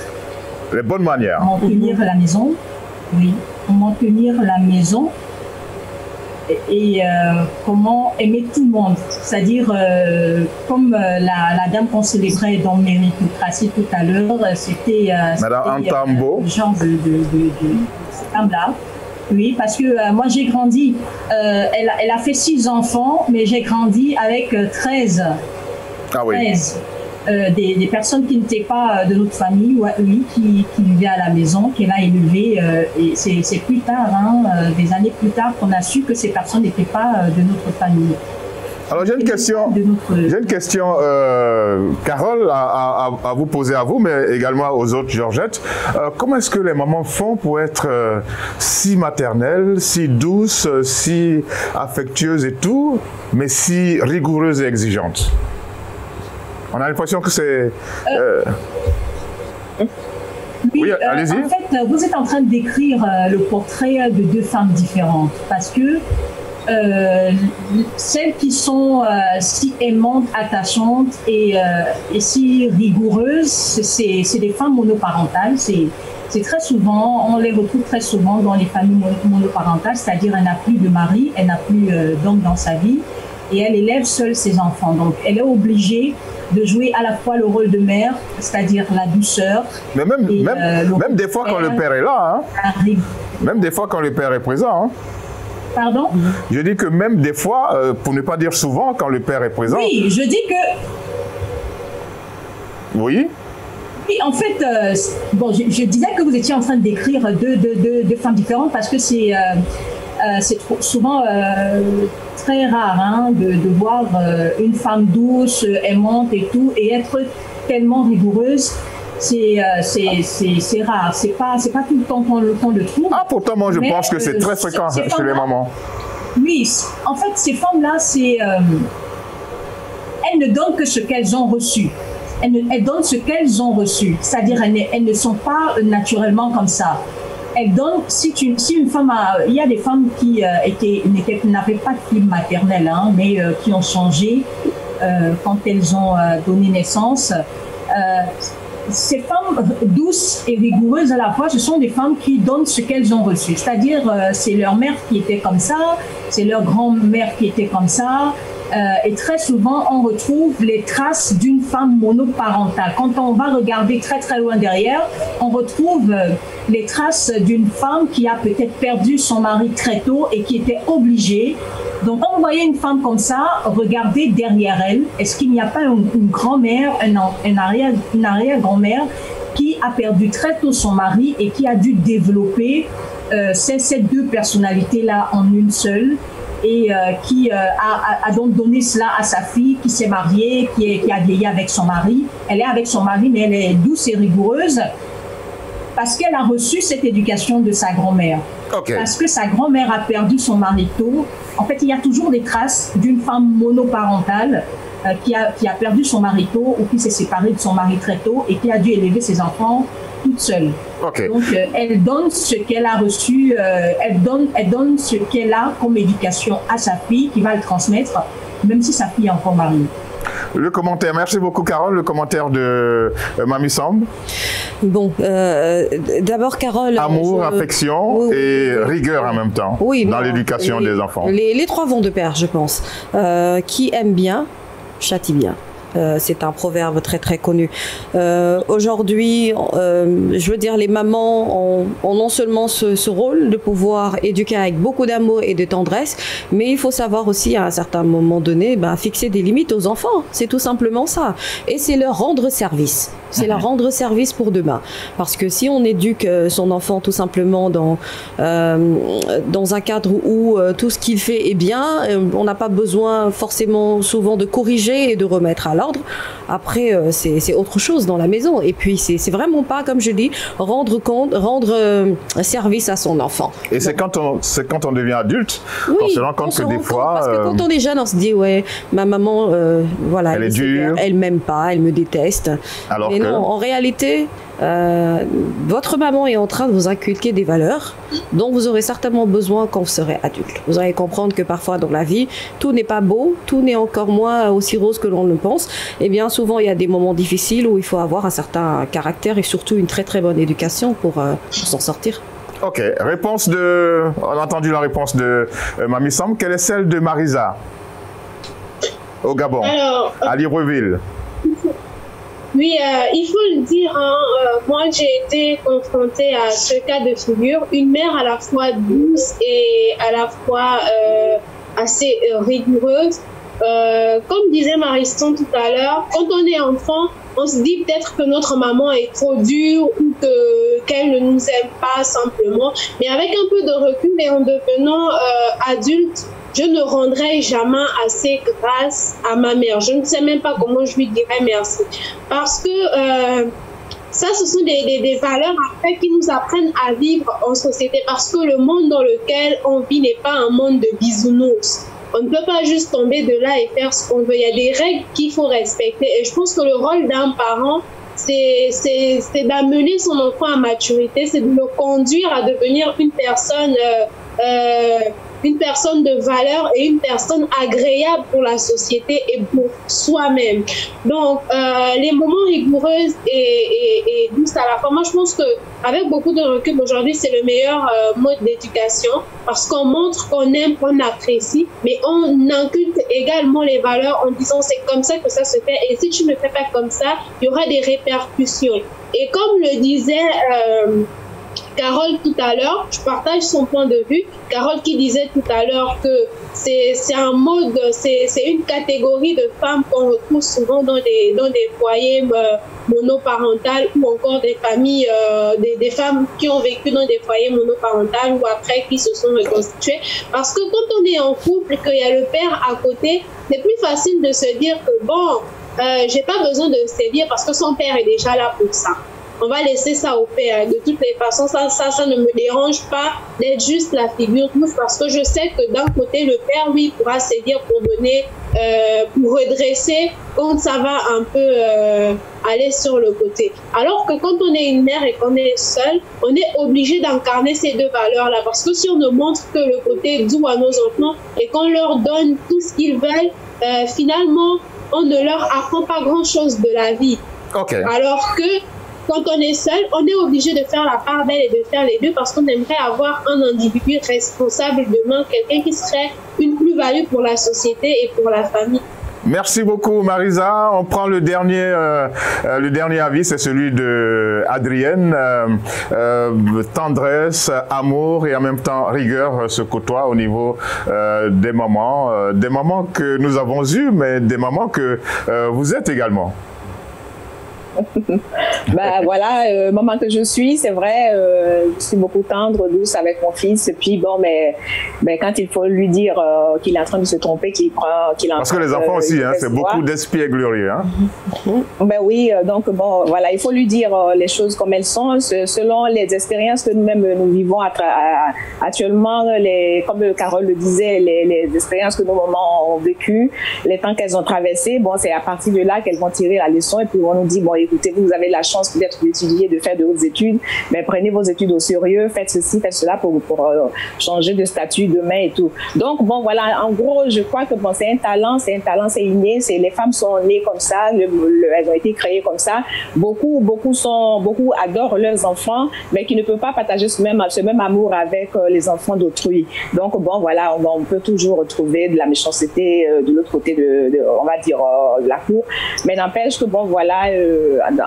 Les bonnes manières. Comment tenir la maison, oui. Comment tenir la maison et comment aimer tout le monde. C'est-à-dire, comme la dame qu'on célébrait dans méritocratie tout à l'heure, c'était Madame Antambo. Genre de cette femme-là. Oui, parce que moi j'ai grandi, elle a fait 6 enfants, mais j'ai grandi avec 13. Ah oui. 13. Des personnes qui n'étaient pas de notre famille, oui, qui vivaient à la maison, qu'elle a élevées. Et c'est plus tard, des années plus tard, qu'on a su que ces personnes n'étaient pas de notre famille. Alors j'ai une question, Carole, à vous poser à vous, mais également aux autres Georgette. Comment est-ce que les mamans font pour être si maternelles, si douces, si affectueuses et tout, mais si rigoureuses et exigeantes? On a l'impression que c'est... Oui, allez-y. En fait, vous êtes en train de décrire le portrait de 2 femmes différentes, parce que celles qui sont si aimantes, attachantes et si rigoureuses, c'est des femmes monoparentales. C'est très souvent, on les retrouve très souvent dans les familles monoparentales, c'est-à-dire elle n'a plus de mari, elle n'a plus d'homme dans sa vie et elle élève seule ses enfants. Donc elle est obligée de jouer à la fois le rôle de mère, c'est-à-dire la douceur. Mais même des fois quand le père est là, même des fois quand le père est présent. Pardon? Je dis que même des fois, pour ne pas dire souvent, quand le père est présent. Oui, je dis que... Oui? Oui, en fait, bon, je disais que vous étiez en train de décrire deux femmes différentes parce que c'est souvent très rare de voir une femme douce, aimante et tout, et être tellement rigoureuse. C'est rare, c'est pas tout le temps qu'on le trouve. Ah, pourtant, moi, je pense que c'est très fréquent chez les mamans. Oui, en fait, ces femmes-là, elles ne donnent que ce qu'elles ont reçu. Elles donnent ce qu'elles ont reçu, c'est-à-dire elles ne sont pas naturellement comme ça. Elles donnent, si une femme il y a des femmes qui n'avaient pas de fille maternelle, mais qui ont changé quand elles ont donné naissance. Ces femmes douces et rigoureuses à la fois, ce sont des femmes qui donnent ce qu'elles ont reçu. C'est-à-dire, c'est leur mère qui était comme ça, c'est leur grand-mère qui était comme ça. Et très souvent, on retrouve les traces d'une femme monoparentale. Quand on va regarder très très loin derrière, on retrouve les traces d'une femme qui a peut-être perdu son mari très tôt et qui était obligée. Donc, quand vous voyez une femme comme ça, regardez derrière elle. Est-ce qu'il n'y a pas une grand-mère, une arrière-grand-mère qui a perdu très tôt son mari et qui a dû développer ces 2 personnalités-là en une seule et qui a donc donné cela à sa fille qui s'est mariée, qui a vieilli avec son mari. Elle est avec son mari, mais elle est douce et rigoureuse parce qu'elle a reçu cette éducation de sa grand-mère. Okay. Parce que sa grand-mère a perdu son mari tôt. En fait, il y a toujours des traces d'une femme monoparentale qui a perdu son mari tôt ou qui s'est séparée de son mari très tôt et qui a dû élever ses enfants toute seule. Okay. Donc, elle donne ce qu'elle a reçu, elle donne ce qu'elle a comme éducation à sa fille qui va le transmettre, même si sa fille est encore mariée. Le commentaire, merci beaucoup Carole, le commentaire de Mamie Samb. Bon, d'abord Carole... Amour, affection et rigueur en même temps, dans l'éducation des enfants. Les 3 vont de pair, je pense. Qui aime bien, châtie bien. C'est un proverbe très très connu. Aujourd'hui, je veux dire, les mamans ont non seulement ce rôle de pouvoir éduquer avec beaucoup d'amour et de tendresse, mais il faut savoir aussi à un certain moment donné fixer des limites aux enfants. C'est tout simplement ça. Et c'est leur rendre service. C'est leur rendre service pour demain. Parce que si on éduque son enfant tout simplement dans un cadre où tout ce qu'il fait est bien, on n'a pas besoin forcément souvent de corriger et de remettre à l'ordre. Après, c'est autre chose dans la maison. Et puis, c'est vraiment pas, comme je dis, rendre service à son enfant. Et c'est quand on devient adulte, on se rend compte que des fois... Parce que quand on est jeune, on se dit, ouais, ma maman, voilà, elle est dure. Elle m'aime pas, elle me déteste. Alors mais non, en réalité... votre maman est en train de vous inculquer des valeurs dont vous aurez certainement besoin quand vous serez adulte. Vous allez comprendre que parfois dans la vie, tout n'est pas beau, tout n'est encore moins aussi rose que l'on le pense. Et bien souvent, il y a des moments difficiles où il faut avoir un certain caractère et surtout une très très bonne éducation pour s'en sortir. Ok, réponse de... On a entendu la réponse de Mamie Samb. Quelle est celle de Marisa au Gabon, à Libreville? Oui, il faut le dire, hein, moi j'ai été confrontée à ce cas de figure, une mère à la fois douce et à la fois assez rigoureuse. Comme disait Mariston tout à l'heure, quand on est enfant, on se dit peut-être que notre maman est trop dure ou qu'elle ne nous aime pas simplement. Mais avec un peu de recul et en devenant adulte, je ne rendrai jamais assez grâce à ma mère. Je ne sais même pas comment je lui dirais merci. Parce que ça, ce sont des valeurs après qui nous apprennent à vivre en société. Parce que le monde dans lequel on vit n'est pas un monde de bisounours. On ne peut pas juste tomber de là et faire ce qu'on veut. Il y a des règles qu'il faut respecter. Et je pense que le rôle d'un parent, c'est d'amener son enfant à maturité, c'est de le conduire à devenir une personne de valeur et une personne agréable pour la société et pour soi-même. Donc, les moments rigoureux et douces à la fois, moi je pense qu'avec beaucoup de recul aujourd'hui, c'est le meilleur mode d'éducation parce qu'on montre qu'on aime, qu'on apprécie, mais on inculque également les valeurs en disant c'est comme ça que ça se fait et si tu ne fais pas comme ça, il y aura des répercussions. Et comme le disait Carole tout à l'heure, je partage son point de vue. Carole qui disait tout à l'heure que c'est un mode, c'est une catégorie de femmes qu'on retrouve souvent dans des foyers monoparentales ou encore des familles, des femmes qui ont vécu dans des foyers monoparentales ou après qui se sont reconstituées. Parce que quand on est en couple et qu'il y a le père à côté, c'est plus facile de se dire que bon, j'ai pas besoin de sévir parce que son père est déjà là pour ça. On va laisser ça au père. De toutes les façons, ça ne me dérange pas d'être juste la figure douce parce que je sais que d'un côté, le père, lui, pourra sévir pour donner, pour redresser quand ça va un peu aller sur le côté. Alors que quand on est une mère et qu'on est seul, on est obligé d'incarner ces deux valeurs-là parce que si on ne montre que le côté doux à nos enfants et qu'on leur donne tout ce qu'ils veulent, finalement, on ne leur apprend pas grand-chose de la vie. Okay. Alors que quand on est seul, on est obligé de faire la part belle et de faire les deux parce qu'on aimerait avoir un individu responsable demain, quelqu'un qui serait une plus-value pour la société et pour la famille. Merci beaucoup Marisa. On prend le dernier avis, c'est celui de Adrienne. Tendresse, amour et en même temps rigueur se côtoient au niveau des mamans que nous avons eues, mais des mamans que vous êtes également. Ben voilà, maman que je suis, c'est vrai, je suis beaucoup tendre, douce avec mon fils. Et puis bon, mais quand il faut lui dire qu'il est en train de se tromper, parce que les enfants aussi, hein, c'est beaucoup d'espièglerie. Hein. Ben oui, donc bon, voilà, il faut lui dire les choses comme elles sont, selon les expériences que nous-mêmes nous vivons actuellement, comme Carole le disait, les expériences que nos mamans ont vécues, les temps qu'elles ont traversés. Bon, c'est à partir de là qu'elles vont tirer la leçon et puis on nous dit bon. Écoutez, vous avez la chance peut-être d'étudier, de faire de hautes études, mais prenez vos études au sérieux, faites ceci, faites cela pour changer de statut demain et tout. Donc, bon, voilà, en gros, je crois que bon, c'est un talent, c'est inné, les femmes sont nées comme ça, elles ont été créées comme ça. Beaucoup adorent leurs enfants, mais qui ne peuvent pas partager ce même amour avec les enfants d'autrui. Donc, bon, voilà, on peut toujours retrouver de la méchanceté de l'autre côté on va dire, de la cour. Mais n'empêche que, bon, voilà,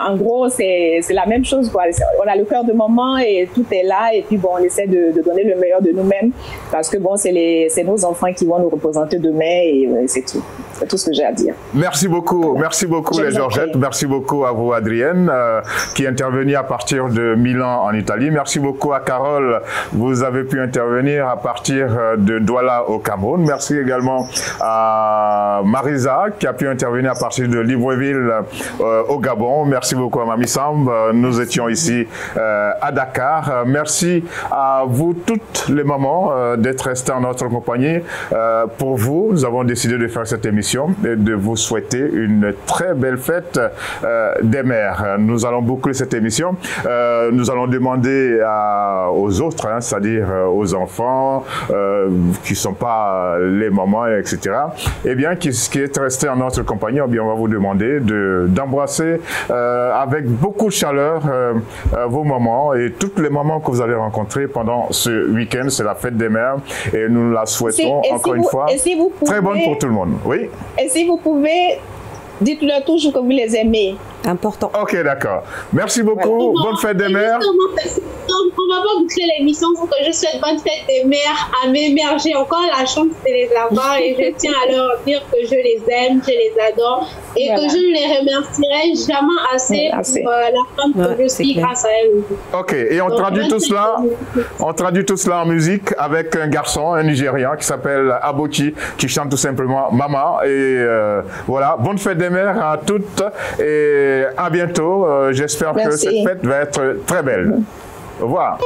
en gros, c'est la même chose, quoi. On a le cœur de maman et tout est là. Et puis, bon, on essaie de donner le meilleur de nous-mêmes parce que, bon, c'est nos enfants qui vont nous représenter demain et c'est tout. C'est tout ce que j'ai à dire. Merci beaucoup les Georgettes. Merci beaucoup à vous, Adrienne, qui est intervenue à partir de Milan en Italie. Merci beaucoup à Carole. Vous avez pu intervenir à partir de Douala au Cameroun. Merci également à Marisa, qui a pu intervenir à partir de Libreville au Gabon. Merci beaucoup à Mamie Samb. Nous étions ici à Dakar. Merci à vous toutes les mamans d'être restées en notre compagnie. Pour vous, nous avons décidé de faire cette émission émission et de vous souhaiter une très belle fête des mères. Nous allons boucler cette émission. Nous allons demander aux autres, hein, c'est-à-dire aux enfants qui ne sont pas les mamans, etc., eh bien, qui est resté en notre compagnie, eh bien, on va vous demander d'embrasser avec beaucoup de chaleur vos mamans et toutes les mamans que vous allez rencontrer pendant ce week-end. C'est la fête des mères et nous la souhaitons encore une fois très bonne pour tout le monde. Oui. Et si vous pouvez, dites-leur toujours que vous les aimez. Important. Ok, d'accord. Merci beaucoup. Voilà. Bonne fête des mères. On va pas boucler l'émission pour que je souhaite bonne fête des mères à mes mères. J'ai encore la chance de les avoir et je tiens à leur dire que je les aime, je les adore et que je ne les remercierai jamais assez pour la femme que je suis grâce à elles. Ok, et on traduit tout cela en musique avec un garçon, un Nigérian qui s'appelle Abochi, qui chante tout simplement Mama. Et voilà, bonne fête des mères à toutes et à bientôt. J'espère que cette fête va être très belle. Au revoir.